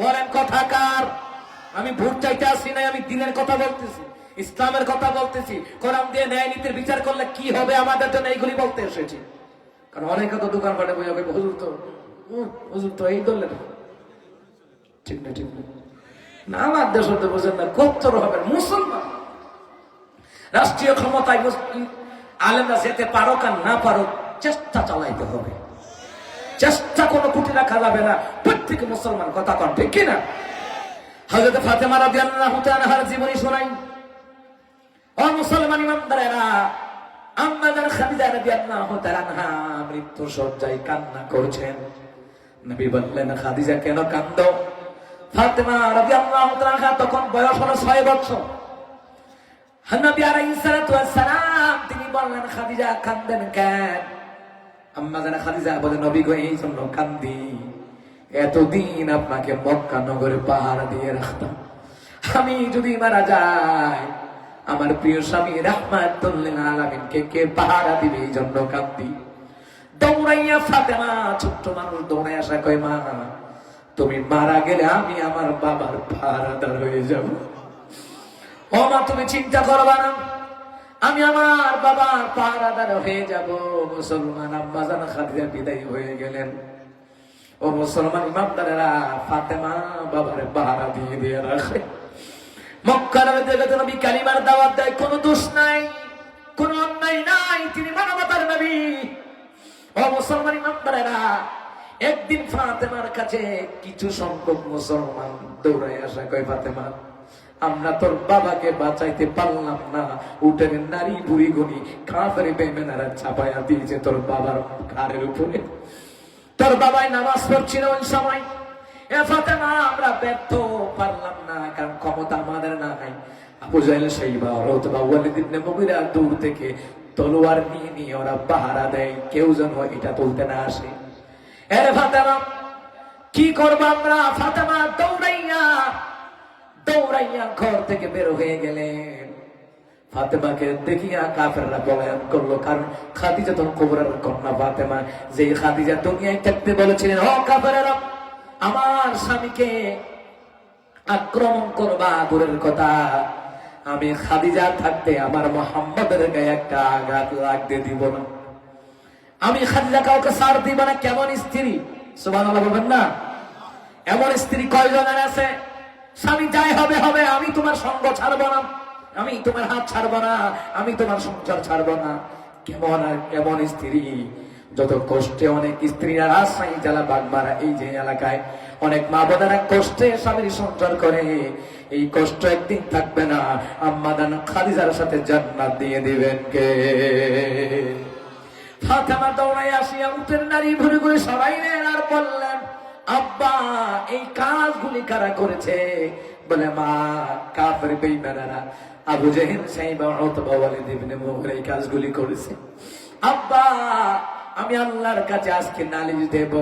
বলেন কথা কার? আমি ভোট চাইতে আসি নাই, আমি দিনের কথা বলতেছি, ইসলামের কথা বলতেছি। কোরআন দিয়ে ন্যায় নীতির বিচার করলে কি হবে আমাদের জন্য, এইগুলি বলতে এসেছি। কারণ অনেকে তো দোকান পাটে বই হুজুর তো এই ধরলেন, ঠিক না? ঠিক না? আমার দেশ হতে বোঝেন না, কত্তর হবে মুসলমান। রাষ্ট্রীয় ক্ষমতায় আলেমরা যেতে পারো আর না পারো, চেষ্টা চালাইতে হবে। চেষ্টা কোনো কুটি রাখা যাবে না। প্রত্যেক মুসলমান কথা কন, ঠিক কিনা? হযরত ফাতেমা রাদিয়াল্লাহু তাআলার জীবনী শোনাই। ও মুসলমান ইমানদারেরা, আম্মা জান খাদিজা রাদিয়াল্লাহু তাআলা মৃত্যু শয্যায় কান্না করছেন। নবী বললেন, খাদিজা কেন কাঁদো? ফাতেমা রাদিয়াল্লাহু তাআলা তখন বয়স হলো 6 বছর। নবী আলাইহিস সালাতু ওয়াস সালাম তিনি বললেন, খাদিজা কাঁদেন কেন? আম্মা জান খাদিজা বলে, নবী গো এই জন্য কান্দি, এতদিন আপনাকে মক্কা নগরে পাহারা দিয়ে রাখতাম, আমি যদি মারা যাই আমার প্রিয় স্বামী রাহমাতুল লিল আলামিনকে কে পাহারা দিবে? এই জন্য কান্দি। দৌড়াইয়া ফাতেমা, ছোট্ট মানুষ দৌড়াই আসা, কয় মা তুমি মারা গেলে আমি আমার বাবার পাহারাদার হয়ে যাব। ও মা তুমি চিন্তা করবা না, আমি আমার বাবার পাহারাদার হয়ে যাব। মুসলমান আম্মা জান খাদিজা বিদায় হয়ে গেলেন। ও মুসলমান ইমানদারেরা, ফাতেমা বাবার পাহারা দিয়ে দিয়ে রাখে। মক্কার মধ্যে নবী কালিমার দাওয়াত দেয়, কোনো দোষ নাই, কোনো অন্যায় নাই, তিনি মানবতার নবী। ও মুসলমান ইমানদারেরা, একদিন ফাতেমার কাছে কিছু সংখ্যক মুসলমান দৌড়াই আসা, কয় ফাতেমা আমরা তোর বাবাকে বাঁচাইতে পারলাম না, উঠের নারী বুড়ি গুনি কাফের বেঈমানেরা চাপায়া দিয়েছে তোর বাবার ঘাড়ের উপরে। তোর বাবাই নামাজ পড়ছিল ওই সময়। এ ফাতেমা আমরা ব্যর্থ, পারলাম না, কারণ ক্ষমতা আমাদের নাই। আবু জাহেল, শাইবা, উতবা, ওয়ালিদ ইবনে মুগীরা দূর থেকে তলোয়ার নিয়ে নিয়ে ওরা পাহারা দেয়, কেউ যেন এটা তুলতে না আসে। এ ফাতেমা কি করবো আমরা? ফাতেমা দৌড়াইয়া ঘর থেকে বের হয়ে গেলেন। ফাতেমাকে দেখিয়া কাফেররা পলায়ন করলো, কারণ খাদিজা তো কুবরার কন্যা ফাতেমা, যে খাদিজা দুনিয়ায় থাকতে বলেছিলেন, ও কাফেররা আমার স্বামীকে আক্রমণ করবা দূরের কথা, আমি খাদিজা থাকতে আমার মুহাম্মদের গায়ে একটা আঘাত লাগতে দিব না, আমি খাদিজা কাউকে ছাড় দিব না। কেমন স্ত্রী, সুবহানাল্লাহ বলবেন না? এমন স্ত্রী কয়জনের আছে? স্বামী যাই হবে হবে, আমি তোমার সঙ্গ ছাড়বো না, আমি তোমার হাত ছাড়বো না, আমি তোমার সংসার ছাড়বো না। কেমন স্ত্রী! যত কষ্টে অনেক স্ত্রীরা রাজশাহী জেলা বাগমারা এই যে এলাকায় অনেক মা বোনেরা কষ্টে স্বামীর সংসার করে, এই কষ্ট একদিন থাকবে না। আম্মা জান খাদিজার সাথে জান্নাত দিয়ে দিবেন কে? ফাতেমা দৌড়াই আসিয়া উটের নারী ভুরি করে সরাইলেন আর বললেন, আব্বা এই কাজগুলি কারা করেছে? বলে, মা কাফের বেঈমানেরা আবু জাহেল, শাইবা, উতবা, ওয়ালিদ ইবনে মুগীরা এই কাজগুলি করেছে। আব্বা আমি আল্লাহর কাছে আজকে নালিশ দেব।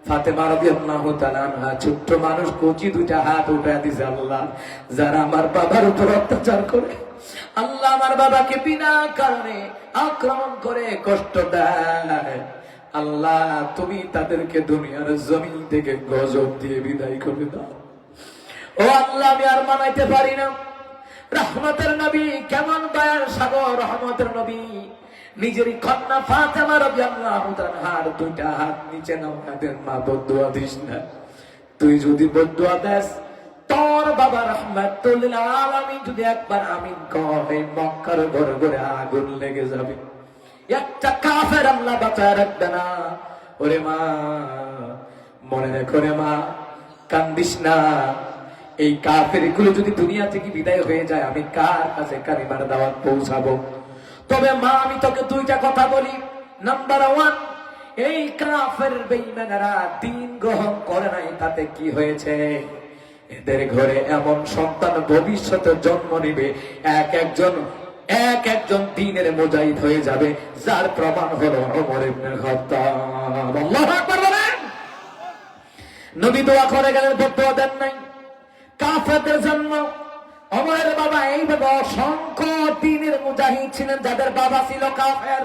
ফাতেমা রাদিয়াল্লাহু তাআলা আনহা ছোট্ট মানুষ, কচি দুইটা হাত উঠায় দিছে, আল্লাহ যারা আমার বাবার উপর অত্যাচার করে, আল্লাহ আমার বাবাকে বিনা কারণে আক্রমণ করে কষ্ট দেয়, আল্লাহ তুমি তাদেরকে দুনিয়ার জমিন থেকে গজব দিয়ে বিদায় করে দাও। ও আল্লাহ আমি আর মানাইতে পারি না। রহমতের নবী কেমন দয়ার সাগর, রহমতের নবী নিজেরই কন্যা ফাতেমা রাদিয়াল্লাহু তাআলার দুইটা হাত নিচে নামাতেন, মা বদদুয়া দিস না, তুই যদি বদদুয়া দেস তোর বাবা রাহমাতুল লিল আলামিন যদি একবার আমিন কয়, মক্কার ঘরে ঘরে আগুন লেগে যাবে, একটা কাফের আল্লাহ বাঁচায় রাখবে না। ওরে মা মনে রেখো রে মা, কান্দিস না, এই কাফের গুলো যদি দুনিয়া থেকে বিদায় হয়ে যায়, আমি কার কাছে কালিমার দাওয়াত পৌঁছাবো? তবে মা আমি তোকে দুইটা কথা বলি। নাম্বার 1, এই কাফের বেঈমানেরা দিন গ্রহণ করে নাই, তাতে কি হয়েছে? এদের ঘরে এমন সন্তান ভবিষ্যতে জন্ম নিবে, এক একজন দ্বীনের মুজাহিদ হয়ে যাবে, যার প্রমাণ হলো ওমর ইবনে খাত্তাব। আল্লাহু আকবার বলেন। যদি দোয়া করে গেলেন বদুয়া দেন নাই। কাফেরদের জন্য ওমরের বাবা এইভাবে অসংখ্য দ্বীনের মুজাহিদ ছিলেন যাদের বাবা ছিল কাফের।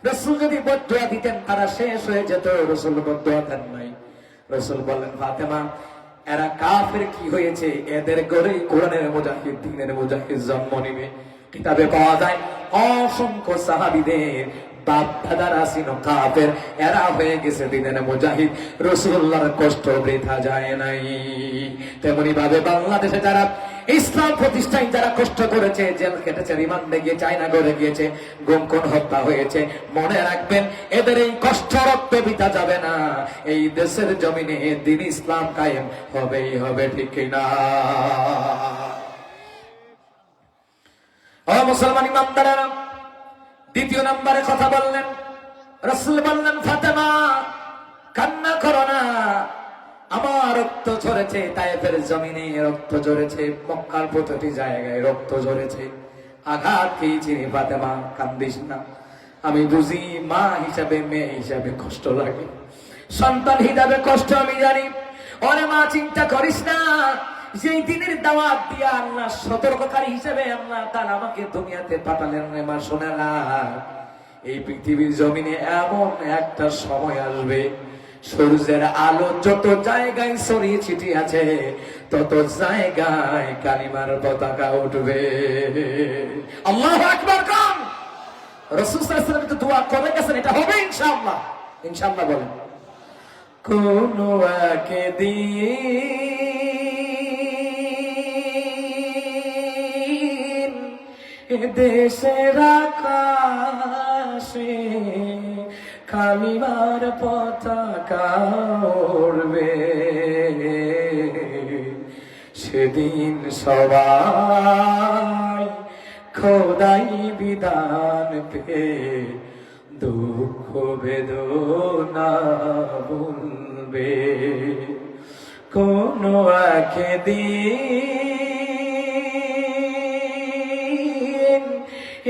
রাসূল যদি বদুয়া দিতেন তারা শেষ হয়ে যেত, রাসূল বদুয়া দেন নাই। রাসূল বললেন, ফাতেমা এরা কাফের কি হয়েছে, এদের ঘরেই কোরআনের মুজাহিদ দ্বীনের মুজাহিদ জন্ম নিবে। কিতাবে পাওয়া যায় অসংখ্য সাহাবীদের বাপ দাদারা ছিল কাফের, এরা হয়ে গেছে দ্বীনের মুজাহিদ। রাসূলুল্লাহর কষ্ট বৃথা যায় নাই। তেমনি ভাবে বাংলাদেশে যারা ইসলাম প্রতিষ্ঠায় যারা কষ্ট করেছে, জেল কেটেছে, রিমান্ডে গিয়ে চায়না ঘরে গিয়েছে, গুম খুন হত্যা হয়েছে, মনে রাখবেন এদের এই কষ্ট রক্ত বৃথা যাবে না। এই দেশের জমিনে দ্বীন ইসলাম কায়েম হবেই হবে, ঠিক কিনা? ও মুসলমান ইমানদারেরা, দ্বিতীয় নম্বরে কথা বললেন। রাসূল বললেন, ফাতেমা কান্না করো না, আমার রক্ত ঝরেছে, তায়েফের জমিনে রক্ত ঝরেছে, মক্কার প্রতিটি জায়গায় রক্ত ঝরেছে, আঘাত খেয়েছি রে ফাতেমা, কান্দিস না। আমি বুঝি মা হিসাবে, মেয়ে হিসাবে কষ্ট লাগে, সন্তান হিসাবে কষ্ট আমি জানি। ওরে মা চিন্তা করিস না, যেই দিনের দাওয়াত দিয়া আল্লাহ সতর্ককারী হিসেবে আল্লাহ তাআলা আমাকে দুনিয়াতে পাঠালেন রে মা, শোনা না, এই পৃথিবীর জমিনে এমন একটা সময় আসবে, সূর্যের আলো যত জায়গায় ছড়িয়ে ছিটিয়ে আছে তত জায়গায় কালিমার পতাকা উঠবে। আল্লাহু আকবার কোন? রাসূল সাল্লাল্লাহু আলাইহি ওয়াসাল্লাম তো দোয়া করে গেছেন, এটা হবে ইনশাআল্লাহ। ইনশাআল্লাহ বলেন। কোন একদিন দেশের আকাশে কালিমার পতাকা উড়বে, সেদিন সবাই খোদাই বিধান পে দুঃখ বেদনা ভুলবে। কোন একদিন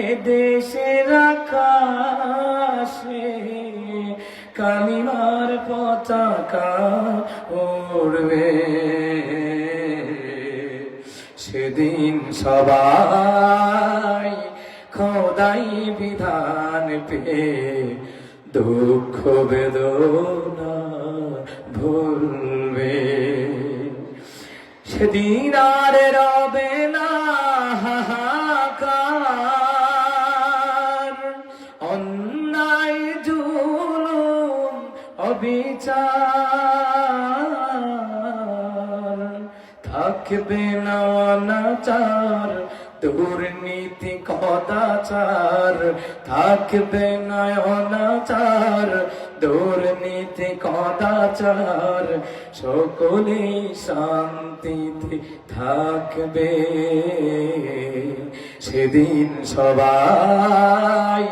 এ দেশের আকাশে কালিমার পতাকা উড়বে, সেদিন সবাই খোদাই বিধান পে দুঃখ বেদনা ভুলবে। সেদিন আর রবে না হাহাকার, অন্যায় জুলুম অবিচার, থাকবে না অনাচার দুর্নীতি কদাচার, থাকবে না অনাচার দুর্নীতি কদাচার, সকলেই শান্তিতে থাকবে, সেদিন সবাই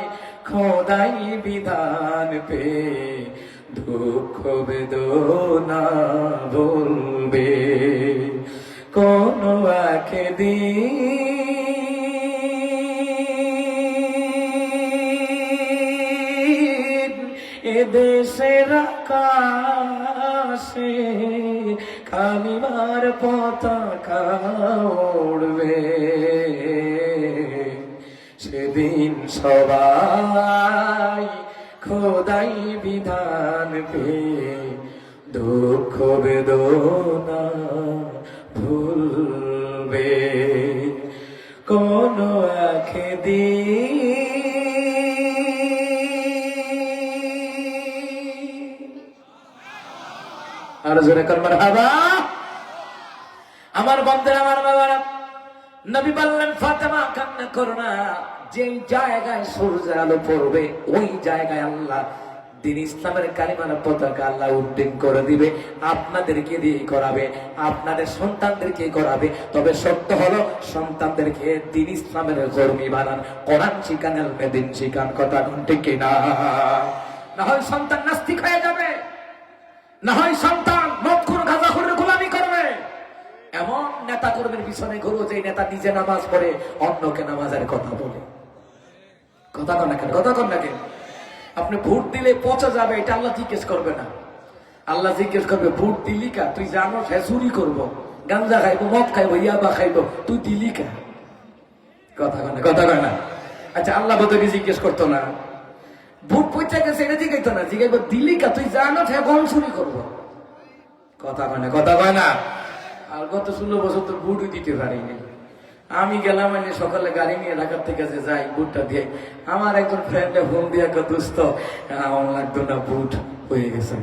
খোদাই বিধান পে দুঃখ বেদনা বলবে। কোন একদিন এদেশের আকাশে কালিমার পতাকা উড়বে, সেদিন সবাই খোদাই বিধান পে দুঃখ বেদনা ভুলবে। কোন একদিন, আর জোরে কর মারহাবা। আমার বন্ধুরা, আমার বাবারা, নবী বললেন, ফাতেমা কান্না করো না, যেই জায়গায় সূর্যের আলো পড়বে ওই জায়গায় আল্লাহ দ্বীন ইসলামের কালিমার পতাকা আল্লাহ উড্ডীন করে দিবে। আপনাদেরকে দিয়ে করাবে, আপনাদের সন্তানদেরকে করাবে। তবে সত্য হলো সন্তানদেরকে দ্বীন ইসলামের কর্মী বানান, কোরআন শিখান, এলমে দ্বীন শিখান। কথা ঠিক কিনা? না হয় সন্তান নাস্তিক হয়ে যাবে, না হয় সন্তান মদখোর গাঁজাখোরের গোলামি করবে। এমন নেতা কর্মীর পিছনে ঘুরো যে নেতা নিজে নামাজ পড়ে অন্যকে নামাজের কথা বলে। কথা কন না কেন? কথা কন না কেন? আপনি ভোট দিলে পচা যাবে, এটা আল্লাহ জিজ্ঞেস করবে না। আল্লাহ জিজ্ঞেস করবে ভোট দিলি কা? তুই জানো সে চুরি করবো, গাঞ্জা খাইবো, মদ খাইবো, ইয়াবা খাইবো, তুই দিলি কা? কথা কয় না, কথা কয় না। আচ্ছা আল্লাহ বোধহয় জিজ্ঞেস করতো না, ভোট পয়সা গেছে এটা জিজ্ঞাইতো না, জিজ্ঞাইবো দিলি কা? তুই জানো সে কোন চুরি করবো? কথা কয় না, কথা কয় না। আর গত 16 বছর তো ভোটই দিতে পারিনি। আমি গেলাম মানে সকালে গাড়ি নিয়ে ঢাকার থেকে যে যাই ভোটটা দিয়ে, আমার একজন ফ্রেন্ডে ফোন দিয়ে একটা দোস্ত আমার লাগতো না, ভোট হয়ে গেছে।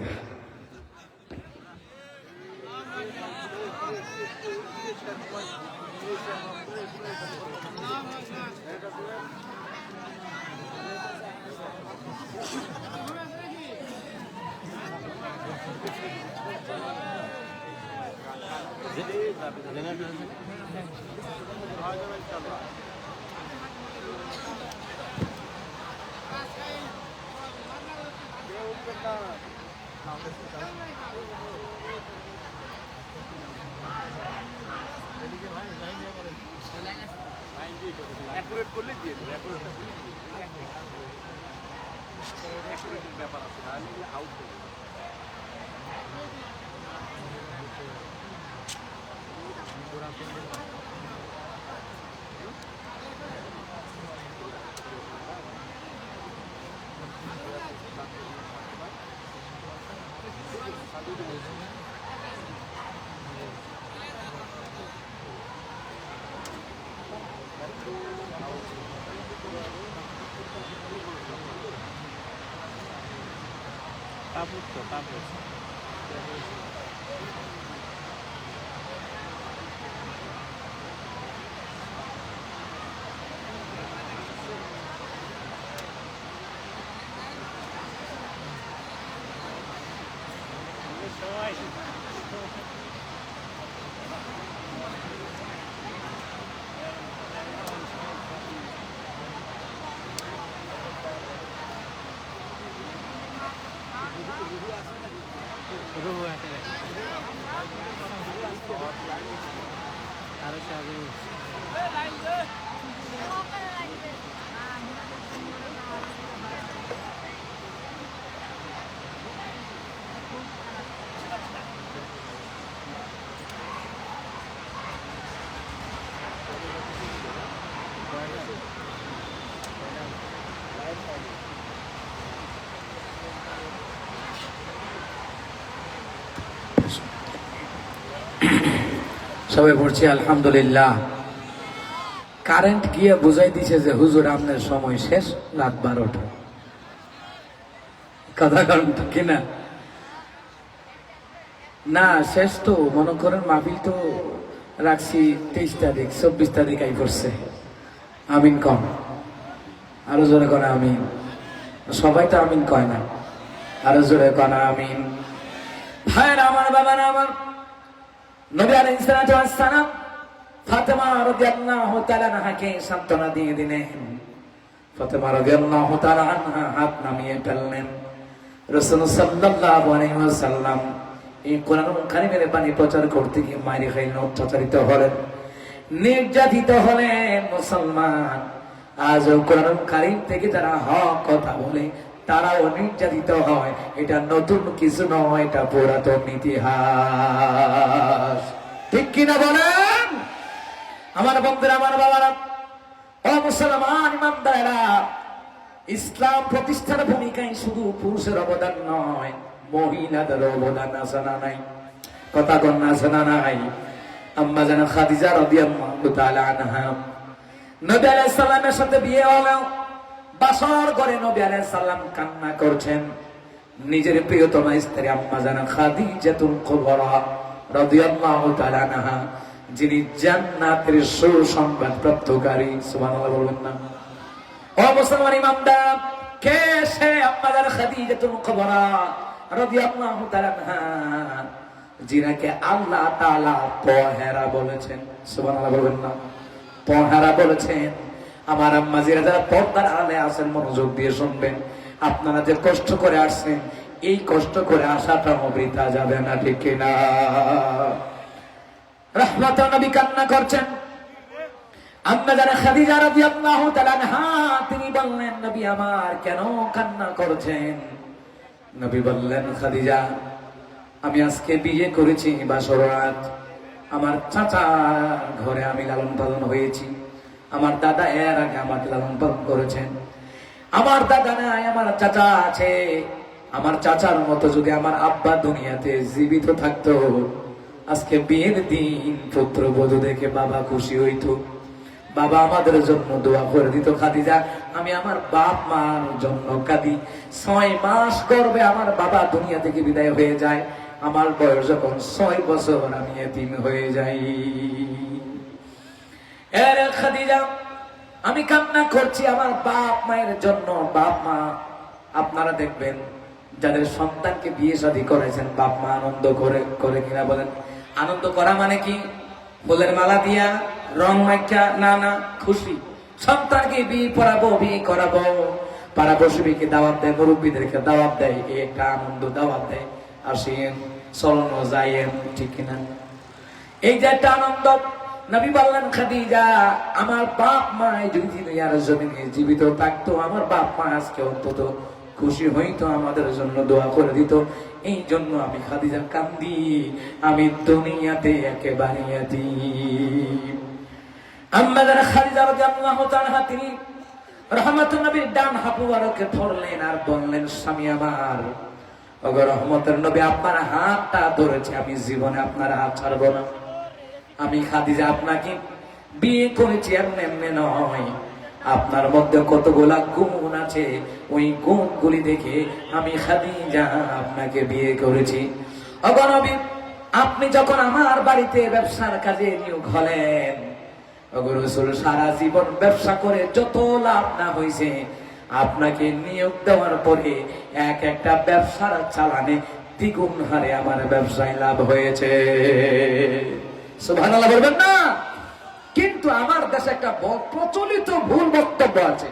সবাই পড়ছি আলহামদুলিল্লাহ। কারেন্ট গিয়ে বুঝাই দিছে যে হুজুর আপনার সময় শেষ, রাত 12টা। কথা কারণ কিনা না শেষ তো মনে করেন, মাহফিল তো রাখছি 23 তারিখ, 24 তারিখ আই পড়ছে। আমিন কম, আরো জোরে কনা আমিন। সবাই তো আমিন কয় না, আরো জোরে কনা আমিন। ভাইরা আমার, বাবারা আমার, নবী আলাইহিস সালাতু ওয়াস সালাম ফাতেমা রাদিয়াল্লাহু তাআলা আনহাকে সান্ত্বনা দিয়ে দিলেন। ফাতেমা রাদিয়াল্লাহু তাআলা আনহা হাত নামিয়ে ফেললেন। রাসূল সাল্লাল্লাহু আলাইহি ওয়াসাল্লাম এই কোরআনুল কারীমের বাণী প্রচার করতে গিয়ে মাইরে খাইলেন, অত্যাচারিত হলেন, নির্যাতিত হলেন। মুসলমান আজ কোরআনুল কারীম থেকে যারা হক কথা বলে তারাও নির্যাতিত হয়। এটা নতুন কিছু নয়, এটা পুরাতন ইতিহাস। ঠিক কিনা বলেন আমার বন্ধুরা, আমার বাবারা, ও মুসলমান ইমানদারেরা, ইসলাম প্রতিষ্ঠার ভূমিকায় শুধু পুরুষের অবদান নয়, মহিলাদের অবদান আছে না নাই? কথা কন্যা আছে না নাই? আম্মা জানা খাদিজা রাদিয়াল্লাহু তাআলা আনহা, নবী আলাইহিস সালামের সাথে বিয়ে হলো, বাসর করে নবী আলাইহিস সালাম কান্না করছেন। নিজের প্রিয়তমা স্ত্রী আম্মা জানা খাদিজাতুল কুবরা রাদিয়াল্লাহু তাআলা আনহা, যিনি জান্নাতের সুসংবাদ প্রাপ্তকারী, সুবহানাল্লাহ বলবেন না? ও মুসলমান ইমানদার, কে সে আম্মা জানা খাদিজাতুল কুবরা রাদিয়াল্লাহু তাআলা আনহা, যিনাকে আল্লাহ তাআলা পহেরা বলেছেন? সুবহানাল্লাহ বলবেন না? পহেরা বলেছেন। আমার আম্মা জিরা যারা পর্দার আড়ালে আছেন, মনোযোগ দিয়ে শুনবেন। আপনারা যে কষ্ট করে আসছেন, এই কষ্ট করে আসাটা বৃথা যাবে না, ঠিক কিনা? রাহমাতুন নবী কান্না করছেন। আম্মা যারা খাদিজা রাদিয়াল্লাহু তাআলা আনহা, তিনি বললেন, নবী আমার কেন কান্না করছেন? নবী বললেন, খাদিজা আমি আজকে বিয়ে করেছি বাসরাত। আমার চাচা ঘরে আমি লালন পালন হয়েছি। আমার দাদা এর আগে আমাকে লালন পালন করেছেন। আমার দাদা নাই, আমার চাচা আছে। আমার চাচার মতো যদি আমার আব্বা দুনিয়াতে জীবিত থাকতো, আজকে বিয়ের দিন পুত্রবধূ দেখে বাবা খুশি হইতো, বাবা আমাদের জন্য দোয়া করে দিত। খাদিজা, আমি আমার বাপ মার জন্য কাঁদি। 6 মাস গর্ভে আমার বাবা দুনিয়া থেকে বিদায় হয়ে যায়। আমার বয়স যখন 6 বছর, আমি এতিম হয়ে যাই। এর খাদিজা, আমি কান্না করছি আমার বাপ মায়ের জন্য। বাপ মা, আপনারা দেখবেন যাদের সন্তানকে বিয়ে শাদী করেছেন, বাপ মা আনন্দ করে কিনা বলেন? আনন্দ করা মানে কি? ফুলের মালা দিয়া, রং মাইকা? না না, খুশি। সন্তানকে বিয়ে পড়াবো, বিয়ে করাবো, পাড়া বসবিকে দাওয়াত দেয়, মুরব্বীদেরকে দাওয়াত দেয়, এই একটা আনন্দ, দাওয়াত দেয়, আসেন চলন যাইয়েন, ঠিক কিনা? এই যে একটা আনন্দ। নবী বললেন, খাদিজা, আমার বাপ মা যদি দুনিয়ার জমিনে জীবিত থাকতো, আমার বাপ মা আজকে অন্তত খুশি হইতো, আমাদের জন্য দোয়া করে দিত। এই জন্য আমি খাদিজা কান্দি, আমি দুনিয়াতে একেবারে এতিম। আম্মা খাদিজা রাদিয়াল্লাহু তাআলা, তিনি রহমতুল নবীর ডান হাত মুবারকে ধরলেন আর বললেন, স্বামী আমার, ওগো রহমতের নবী, আপনার হাতটা ধরেছে, আমি জীবনে আপনার হাত ছাড়বো না। আমি খাদিজা আপনাকে বিয়ে করেছি এমনি এমনি নয়, আপনার মধ্যে কতগুলা গুণ আছে, ওই গুণগুলি দেখে আমি খাদিজা আপনাকে বিয়ে করেছি। ওগো নবী, আপনি যখন আমার বাড়িতে ব্যবসার কাজে নিয়োগ হলেন, ওগো রাসূল, সারা জীবন ব্যবসা করে যত লাভ না হয়েছে, আপনাকে নিয়োগ দেওয়ার পরে এক একটা ব্যবসার চালানে দ্বিগুণ হারে আমার ব্যবসায় লাভ হয়েছে। সুবহানাল্লাহ বলবেন না? কিন্তু আমার দেশে একটা প্রচলিত ভুল বক্তব্য আছে।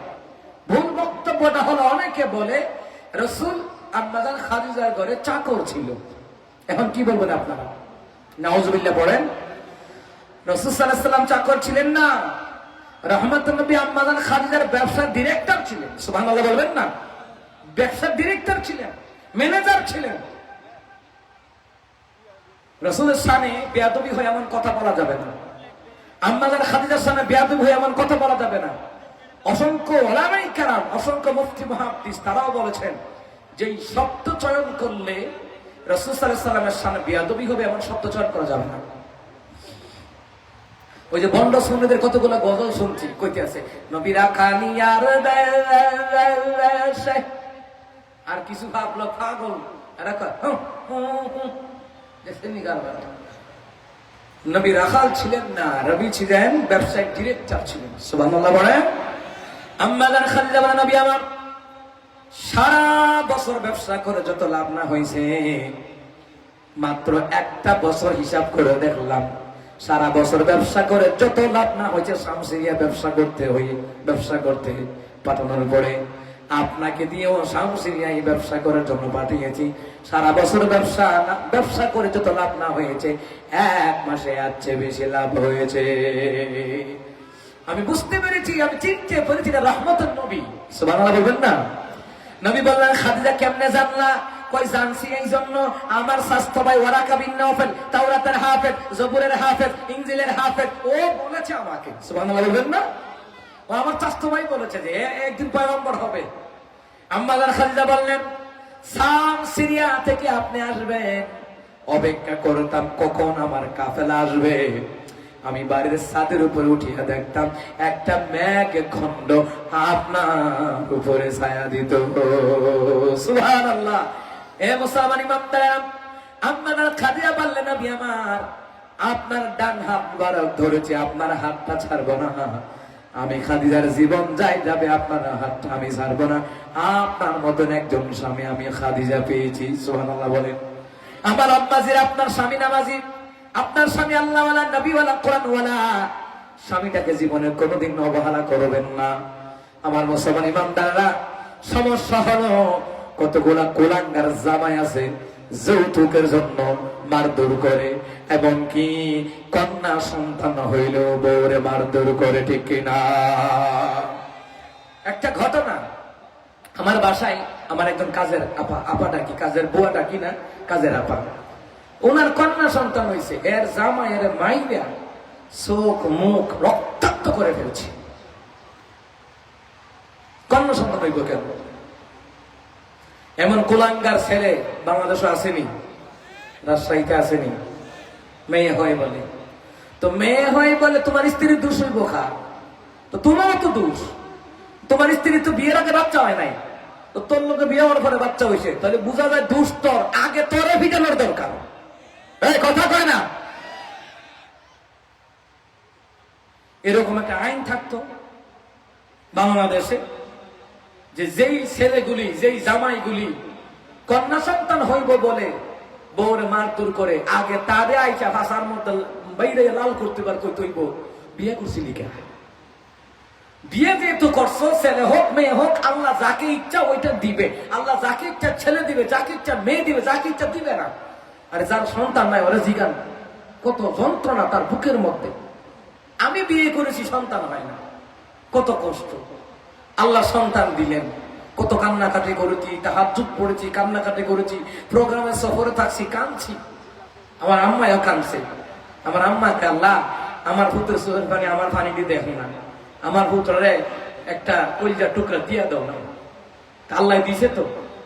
ভুল বক্তব্যটা হলো, অনেকে বলে রাসূল আম্মা জান খাদিজার ঘরে চাকর ছিল। এখন কি বলবেন আপনারা? নাউজুবিল্লাহ পড়েন। রাসূল সাল্লাল্লাহু আলাইহি ওয়াসাল্লাম চাকর ছিলেন না, রহমতুল নবী আম্মা জান খাদিজার ব্যবসার ডিরেক্টর ছিলেন। সুবহানাল্লাহ বলবেন না? ব্যবসার ডিরেক্টর ছিলেন, ম্যানেজার ছিলেন। রাসূলের সামনে বেয়াদবি হয়ে এমন কথা বলা যাবে না। আম্মা জান খাদিজার সামনে বেয়াদবি হয়ে এমন কথা বলা যাবে না। অসংখ্য উলামায়ে কেরাম, অসংখ্য মুফতি মুহাদ্দিস, তারাও বলেছেন যে এই শব্দ চয়ন করলে রাসূল সাল্লাল্লাহু আলাইহি ওয়াসাল্লামের সামনে বেয়াদবি হবে, এমন শব্দ চয়ন করা যাবে না। ওই যে বন্ড সুন্নিদের কতগুলো গজল শুনছি, কইতে আছে, নবীরা কানিয়ার দেশে, আর কিছু ভাবলো পাগল, এরা নবী রাখাল ছিলেন না, রবি ছিলেন ব্যবসায়িক ডিরেক্টর ছিলেন। সুবহানাল্লাহ বলেন। আম্মা জান খাদিজা বলেন, নবী আমার সারা বছর ব্যবসা করে যত লাভ না হয়েছে, মাত্র একটা বছর হিসাব করে দেখলাম, সারা বছর ব্যবসা করে যত লাভ না হয়েছে, শামসিরিয়া ব্যবসা করতে পাঠানোর পরে আপনাকে দিয়েও শামসিরিয়ায় ব্যবসা করার জন্য পাঠিয়েছি। সারা বছর ব্যবসা করে যত লাভ না হয়েছে, 1 মাসে এর চেয়ে বেশি লাভ হয়েছে। আমি বুঝতে পেরেছি, আমি চিনতে পেরেছি এটা রহমতুল নবী। সুবহানাল্লাহ বলবেন না? নবী বললেন, খাদিজা কেমনে জানলা? কই জানছি এই জন্য, আমার স্বাস্থ্য ভাই ওয়ারাকা বিন নওফল তাওরাতের হাফেজ, জবুরের হাফেজ, ইনজিলের হাফেজ, ও বলেছে আমাকে। সুবহানাল্লাহ বলবেন না? ও আমার স্বাস্থ্য ভাই বলেছে যে একদিন পয়গম্বর হবে। আম্মা জান খাদিজা বললেন, শাম সিরিয়া থেকে আপনি আসবেন, অপেক্ষা করতাম কখন আমার কাফেলা আসবে। আমি বাড়ির ছাদের উপরে উঠিয়া দেখতাম একটা মেঘ খণ্ড আপনার উপরে ছায়া দিত। সুবহানাল্লাহ। এ মুসলমান ইমামদার, আম্মা জান খাদিজা বললেন, নবী আমার, আপনার ডান হাত মুবারক ধরেছি, আপনার হাতটা ছাড়বো না। আমি খাদিজার জীবন যাবে, আপনার হাতটা আমি ছাড়বো না। আপনার মতন একজন স্বামী আমি খাদিজা পেয়েছি। সুবহানাল্লাহ বলেন। আমার আব্বাজির, আপনার স্বামী নামাজি, আপনার স্বামী আল্লাহওয়ালা, নবীওয়ালা, কোরআনওয়ালা, স্বামীটাকে জীবনে কোনোদিন অবহেলা করবেন না। আমার মুসলমান ইমামদাররা, সমস্যা হলো কতগুলা কুলাঙ্গার জামাই আছে, যৌতুকের জন্য মারধর করে, এবং কি কন্যা সন্তান হইলেও বউরে মারধর করে, ঠিক কিনা? একটা ঘটনা, আমার বাসায় আমার একজন কাজের আপা ডাকি, কাজের বুয়া ডাকি না, কাজের আপা, ওনার কন্যা সন্তান হয়েছে, এর জামাই এর মাইয়া চোখ মুখ রক্তাক্ত করে ফেলছে। কন্যা সন্তান হইব কেন? এমন কুলাঙ্গার ছেলে বাংলাদেশে আসেনি, রাজশাহীতে আসেনি। মেয়ে হয় বলে, তো মেয়ে হয় বলে তোমার স্ত্রীর দোষ হইব খা, তো তোমারও তো দোষ। তোমার স্ত্রী তো বিয়ের আগে বাচ্চা হয় নাই, তো তোর লোকে বিয়ে হওয়ার পরে বাচ্চা হয়েছে, তাহলে বোঝা যায় দোষ তোর, আগে তোরে ভিটানোর দরকার। এই কথা কয় না? এরকম একটা আইন থাকতো বাংলাদেশে, যে যেই ছেলেগুলি, যেই জামাইগুলি কন্যা সন্তান হইব বলে বউরে মারধর করে, আগে তারে আইসা ভাষার মধ্যে বাইরে লাল করতে পার কই তৈব বিয়ে করছিলি কেন? বিয়ে যেহেতু করছো, ছেলে হোক মেয়ে হোক, আল্লাহ যাকে ইচ্ছা ওইটা দিবে। আল্লাহ যাকে ইচ্ছা ছেলে দিবে, যাকে ইচ্ছা মেয়ে দিবে, যাকে ইচ্ছা দিবে না। আরে যার সন্তান নাই ওরা জিগান, কত যন্ত্রণা তার বুকের মধ্যে। আমি বিয়ে করেছি, সন্তান হয় না, কত কষ্ট। আল্লাহ সন্তান দিলেন, কত কান্নাকাটি করেছি, তাহাজ্জুদ পড়েছি, কান্নাকাটি করেছি, প্রোগ্রামে সফরে থাকছি, কাঁদছি। আমার আম্মাও কাঁদছে। আমার আম্মাকে আল্লাহ আমার পুত্রের চোখের পানি আমার পানি দিয়ে দেখো না, আমার পুত্রে একটা কলিজার টুকরা দিয়া দাও না। আল্লাহ দিছে তো,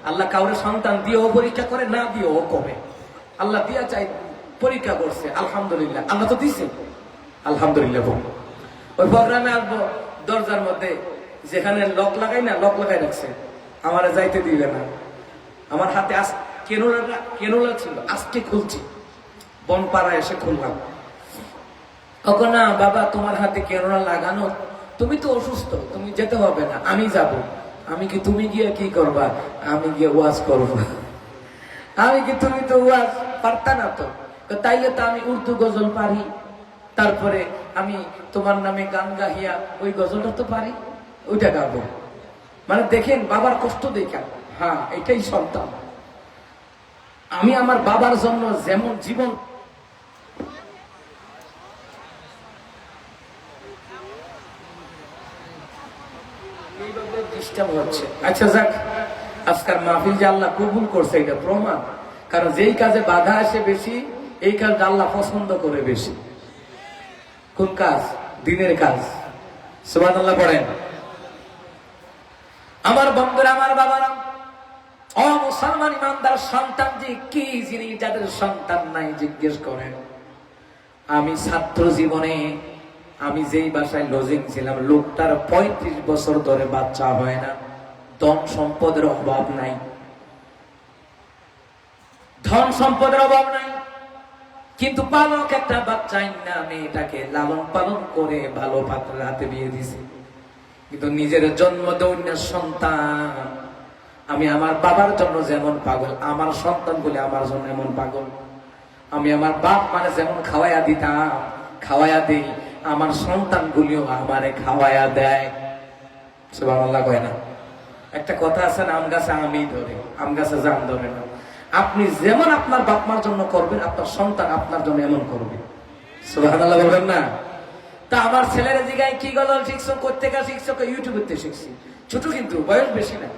আল্লাহ কাউরে সন্তান দিয়েও পরীক্ষা করে, না দিয়েও কবে। আল্লাহ দিয়া চাই, পরীক্ষা করছে, আলহামদুলিল্লাহ। আল্লাহ তো দিছে, আলহামদুলিল্লাহ। ওই প্রোগ্রামে আসবো, দরজার মধ্যে যেখানে লক লাগাই না, লক লাগাই রাখছে, আমার যাইতে দিবে না। আমার হাতে কেনোলা ছিল, আজকে খুলছি, বনপাড়া এসে খুললাম। তখন না বাবা, তোমার হাতে কেনোলা লাগানো, তুমি তো অসুস্থ, তুমি যেতে হবে না, আমি যাব। আমি কি তুমি গিয়ে কি করবা? আমি গিয়ে ওয়াজ করবো। আমি কি, তুমি তো ওয়াজ পারতা না তো, তাইলে তো আমি উর্দু গজল পারি, তারপরে আমি তোমার নামে গান গাহিয়া ওই গজলটা তো পারি, ওইটা গাবো। মানে দেখেন বাবার কষ্ট দেখা, হ্যাঁ এটাই সন্তান। আমি আমার বাবার জন্য যেমন জীবন, হচ্ছে। আচ্ছা যাক, আজকাল মাহফিল যে আল্লাহ কবুল করছে এটা প্রমাণ। কারণ যেই কাজে বাধা আসে বেশি, এই কাজ আল্লাহ পছন্দ করে বেশি। কোন কাজ? দিনের কাজ। সুবহানাল্লাহ পড়েন। আমার বন্ধুরা, আমার বাবারা, ও মুসলমান ইমানদার সন্তান যে কি জিনিস, যাদের সন্তান নাই জিজ্ঞেস করেন। আমি ছাত্র জীবনে আমি যেই বাসায় লজিং ছিলাম, লোকটার 35 বছর ধরে বাচ্চা হয় না। ধন সম্পদের অভাব নাই, ধন সম্পদের অভাব নাই, কিন্তু পালক একটা বাচ্চা না, মেয়েটাকে লালন পালন করে ভালো পাত্রের হাতে বিয়ে দিছে। কিন্তু নিজের জন্মদৌন্য সন্তান, আমি আমার বাবার জন্য যেমন পাগল, আমার সন্তানগুলি আমার জন্য এমন পাগল। আমি আমার বাপ মানে যেমন খাওয়াইয়া দিতাম, খাওয়াইয়া দিই, আমার সন্তানগুলিও আমারে খাওয়াইয়া দেয়। সুবহানাল্লাহ কয় না? একটা কথা আছে না, আম গাছে আমি ধরে, আম গাছে জাম ধরে না। আপনি যেমন আপনার বাপ মার জন্য করবেন, আপনার সন্তান আপনার জন্য এমন করবে। সুবহানাল্লাহ বলবেন না? তা আমার ছেলেরা জিগায় কি গজল শিখছো, কোত্থেকে শিখছো? ইউটিউবে শিখছি। ছোট কিন্তু বয়স বেশি না,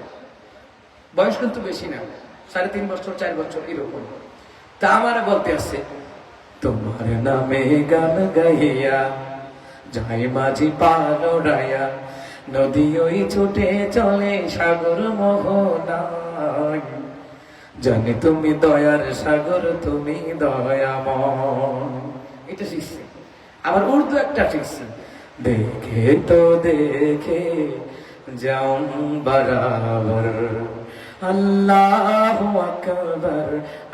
বয়স কিন্তু বেশি না, 3.5 বছর 4 বছর এরকম। তা আমার বলতে আছে, তোমার নামে গান গাইয়া যাই মাঝি পালড়াইয়া, নদী ওই ছুটে চলে সাগর মোহনায়, জানি তুমি দয়ার সাগর, তুমি দয়াময়। এটা শিখছি। আবার উর্দু একটা শিখছি, দেখে তো দেখে যাও বরাবর, আল্লাহু আকবার,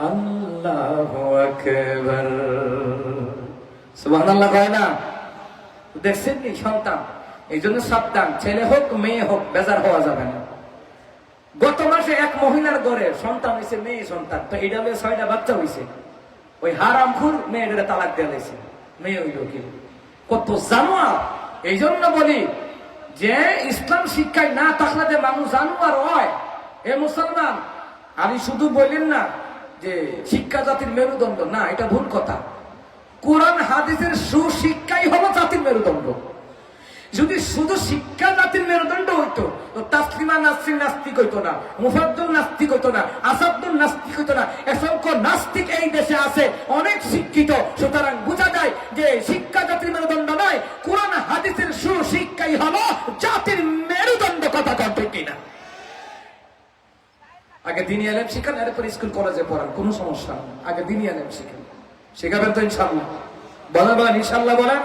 আল্লাহু আকবার। সুবহানাল্লাহ কয় না? দেখছেন নি সন্তান? এই জন্য সাবধান, ছেলে হোক মেয়ে হোক, বেজার হওয়া যাবে না। গত মাসে এক মহিলার ঘরে সন্তান হয়েছে, মেয়ে সন্তান, তো এটা 6টা বাচ্চা হয়েছে। ওই হারামখোর মেয়েদের তালাক দেওয়া হয়েছে, মেয়ে হইল কি? কত জানোয়ার! এই জন্য বলি যে ইসলাম শিক্ষায় না থাকলে যে মানুষ জানোয়ার হয়। এ মুসলমান, আমি শুধু বললেন না যে শিক্ষা জাতির মেরুদণ্ড, না, এটা ভুল কথা। কোরআন হাদিসের সুশিক্ষাই হলো জাতির মেরুদণ্ড। যদি শুধু শিক্ষা জাতির মেরুদণ্ড হইতো তো তাসলিমা নাসরিন নাস্তিক হইতো না, মুফাদ্দল নাস্তিক হইতো না, আসাদুল নাস্তিক হইতো না। অসংখ্য নাস্তিক এই দেশে আছে, অনেক শিক্ষিত। সুতরাং বোঝা যায় যে শিক্ষা জাতির মেরুদণ্ড নয়, কোরআন হাদিসের সুশিক্ষাই হলো জাতির মেরুদণ্ড। কথা কবে কিনা? আগে দিনী আলেম শিখান, এরপর স্কুল কলেজে পড়ান, কোনো সমস্যা নেই। আগে দিনী আলেম শিখেন, শেখাবেন তো ইনশাল্লাহ? বলেন ইনশাল্লাহ বলেন।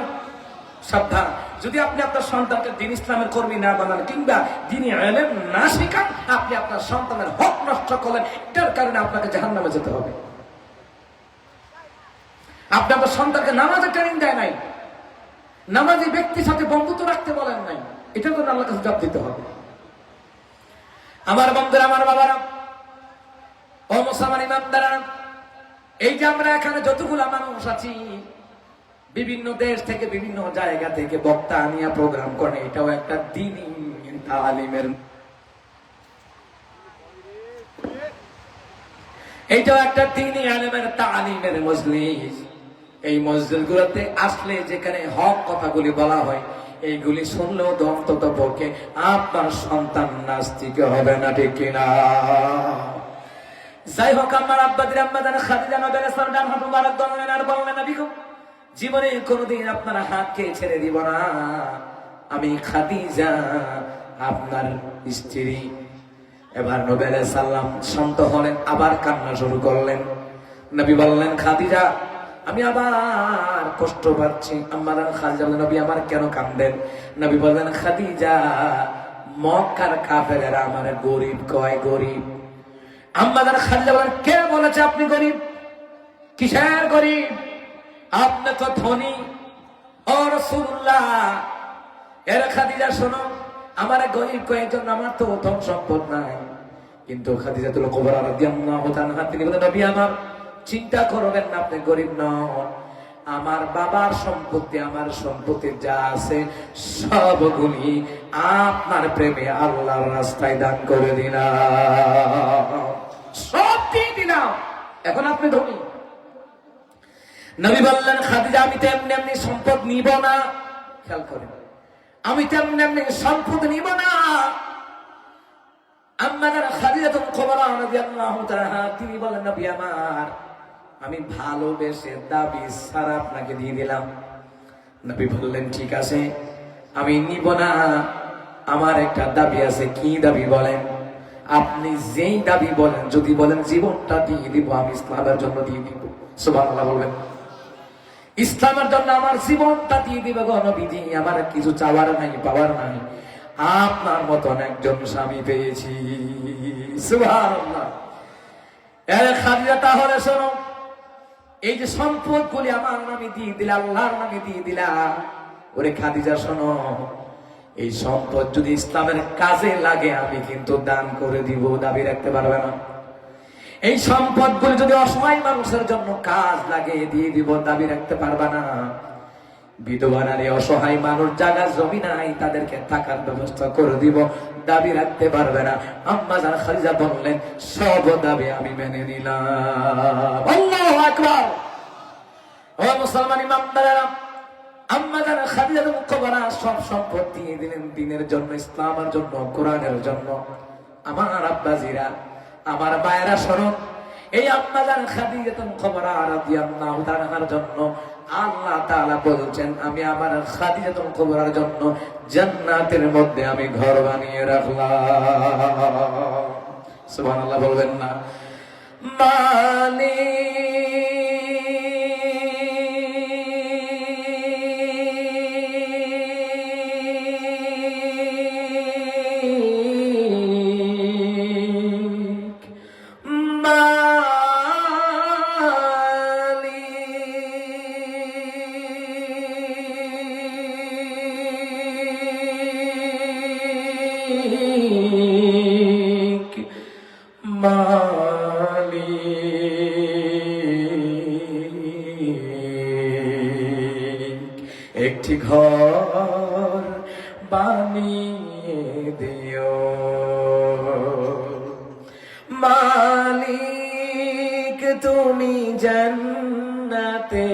সাবধান, যদি আপনি আপনার সন্তানকে দিন ইসলামের কর্মী না বানান কিংবা দিনী ইলম না শিখান, আপনি আপনার সন্তানের হক নষ্ট করলেন, এটার কারণে আপনাকে জাহান্নামে যেতে হবে। আপনি আপনার সন্তানকে নামাজের ট্রেনিং দেয় নাই, নামাজি ব্যক্তির সাথে বন্ধুত্ব রাখতে বলেন নাই, এটার জন্য আল্লাহর কাছে জবাব দিতে হবে। আমার বন্ধুরা, আমার বাবারা, ও মুসলমান ইমানদারা, এই যে আমরা এখানে যতগুলা মানুষ আছি, বিভিন্ন দেশ থেকে বিভিন্ন জায়গা থেকে বক্তা আনিয়া প্রোগ্রাম করে, এটাও একটা দ্বীনি তালিমের, এইটাও একটা দ্বীনি আলেমের তালিমের মজলিস। এই মসজিদগুলোতে আসলে যেখানে হক কথাগুলি বলা হয়, এইগুলি শুনলেও তো অন্তত পক্ষে আপনার সন্তান নাস্তিক হবে না, ঠিক কিনা? যাই হোক, আমার আব্বাদের আম্মাদান খাদিজা নবের সালদান হাত মুবারক দলেন আর বললেন, নবী গো, জীবনে কোনোদিন আপনার হাতকে ছেড়ে দিব না। আমি খাদিজা আপনার স্ত্রী। এবার নবী আলাইহিস সালাম শান্ত হলেন, আবার কান্না শুরু করলেন। নবী বললেন, খাদিজা, আমি আবার কষ্ট পাচ্ছি। আম্মাদান খাদিজা বললেন, নবী আমার কেন কাঁদেন? নবী বললেন, খাদিজা, মক্কার কাফেরেরা আমার গরিব কয়, গরিব। আম্মাদান খাদিজা বলেন, কে বলেছে আপনি গরিব? কিসের গরিব? আপনি তো ধনী। ও রাসূলুল্লাহ, এর খাদিজা শোনো, আমার গরিব কয়েকজন, আমার তো ধন সম্পদ নাই। কিন্তু খাদিজাতুল কুবরা রাদিয়াল্লাহু তাআলা তিনি বলেন, নবী আমার, চিন্তা করবেন না, আপনি গরিব নন। আমার বাবার সম্পত্তি, আমার সম্পত্তি যা আছে সবগুলি আপনার প্রেমে আল্লাহর রাস্তায় দান করে দিলাম, সব দিয়ে দিলাম। এখন আপনি ধনী। নবী বললেন, খাদিজা, আমি তো এমনি এমনি সম্পদ নিব না। খেয়াল করেন, আমি তো এমনি এমনি সম্পদ নিব না। আম্মাদান খাদিজাতুল কুবরা রাদিয়াল্লাহু তাআলা তিনি বলেন, নবী আমার, আমি ভালোবেসে দাবি ছাড়া আপনাকে দিয়ে দিলাম। নবী বললেন, ঠিক আছে, আমি নিব না। আমার একটা দাবি আছে। কি দাবি বলেন? আপনি যেই দাবি বলেন, যদি বলেন জীবনটা দিয়ে দিব, আমি ইসলামের জন্য দিয়ে দিব। সুবহানাল্লাহ বলবেন। ইসলামের জন্য আমার জীবনটা দিয়ে দিবে গো নবীজি। আমার কিছু চাওয়ার নাই, পাওয়ার নাই। আপনার মতন একজন স্বামী পেয়েছি। সুবহানাল্লাহ। এর খাদিজা, তাহলে শোনো, এই যে সম্পদ গুলি আমার নামে দিয়ে দিলা, আল্লাহর নামে দিয়ে দিলা, ওরে খাদিজা শোনো, এই সম্পদ যদি ইসলামের কাজে লাগে আমি কিন্তু দান করে দিব। দাবি রাখতে পারবে না? এই সম্পদ গুলি যদি অসহায় মানুষের জন্য কাজ লাগে, দিয়ে দিব। দাবি রাখতে পারবে না? বিধবা নারী, অসহায় মানুষ, জায়গা জমি নাই, তাদেরকে থাকার ব্যবস্থা করে দিব। দাবি রাখতে পারবে না? আম্মাজান খাদিজা বললেন, সব দাবি আমি মেনে নিলাম। আল্লাহু আকবার। ও মুসলমান ইমানদারেরা, আম্মাজান খাদিজাতুল কুবরা সব সম্পদ দিয়ে দিলেন দ্বীনের জন্য, ইসলামের জন্য, কোরআনের জন্য। আমার আব্বাজিরা, আমার ভাইয়েরা শোনো, এই আম্মাজান খাদিজাতুল কুবরা রাদিয়াল্লাহু তাআলার জন্য আল্লাহ তাআলা বলছেন, আমি আমার খাদিজাতুল কুবরার জন্য জান্নাতের মধ্যে আমি ঘর বানিয়ে রাখলাম। সুবহানাল্লাহ বলবেন না? একটি ঘর বানিয়ে দিও মালিক, তুমি জান্নাতে,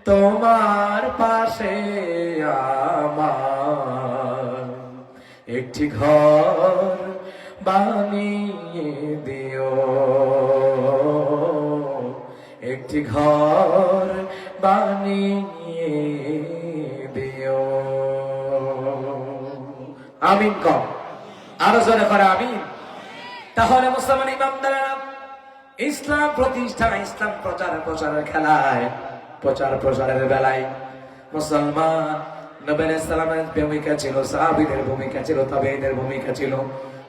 তোমার পাশে আমার একটি ঘর বানিয়ে দিও, একটি ঘর বানিয়ে দিও। আমিন কর, আরো জোরে করে আমিন। তাহলে মুসলমান ইমামদারেরা, ইসলাম প্রতিষ্ঠা, ইসলাম প্রচারের খেলায়, প্রচারের বেলায় মুসলমান নবী আলাইহিস সালামের ভূমিকা ছিল, সাহাবীদের ভূমিকা ছিল, তাবেঈদের ভূমিকা ছিল।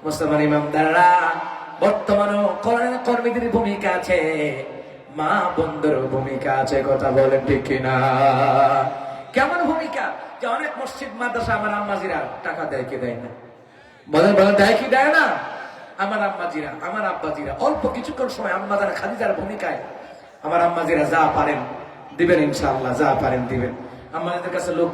মুসলমান ইমামদাররা, বর্তমানে কোরআনের কর্মীদের ভূমিকা আছে, মা বোনদের ভূমিকা আছে। কথা বলেন ঠিক কিনা? কেমন ভূমিকা? যে অনেক মসজিদ মাদ্রাসা আমার আম্মাজিরা টাকা দেয় কি দেয় না? বলেন বলেন, দেয় কি দেয় না? আমার আম্মাজিরা, আমার আব্বাজিরা অল্প কিছুক্ষণ সময় আম্মাজান খাদিজার ভূমিকায় আমার আম্মাজিরা যা পারেন দিবেন, ইনশাআল্লাহ যা পারেন দিবেন। আমাদের কাছে লোক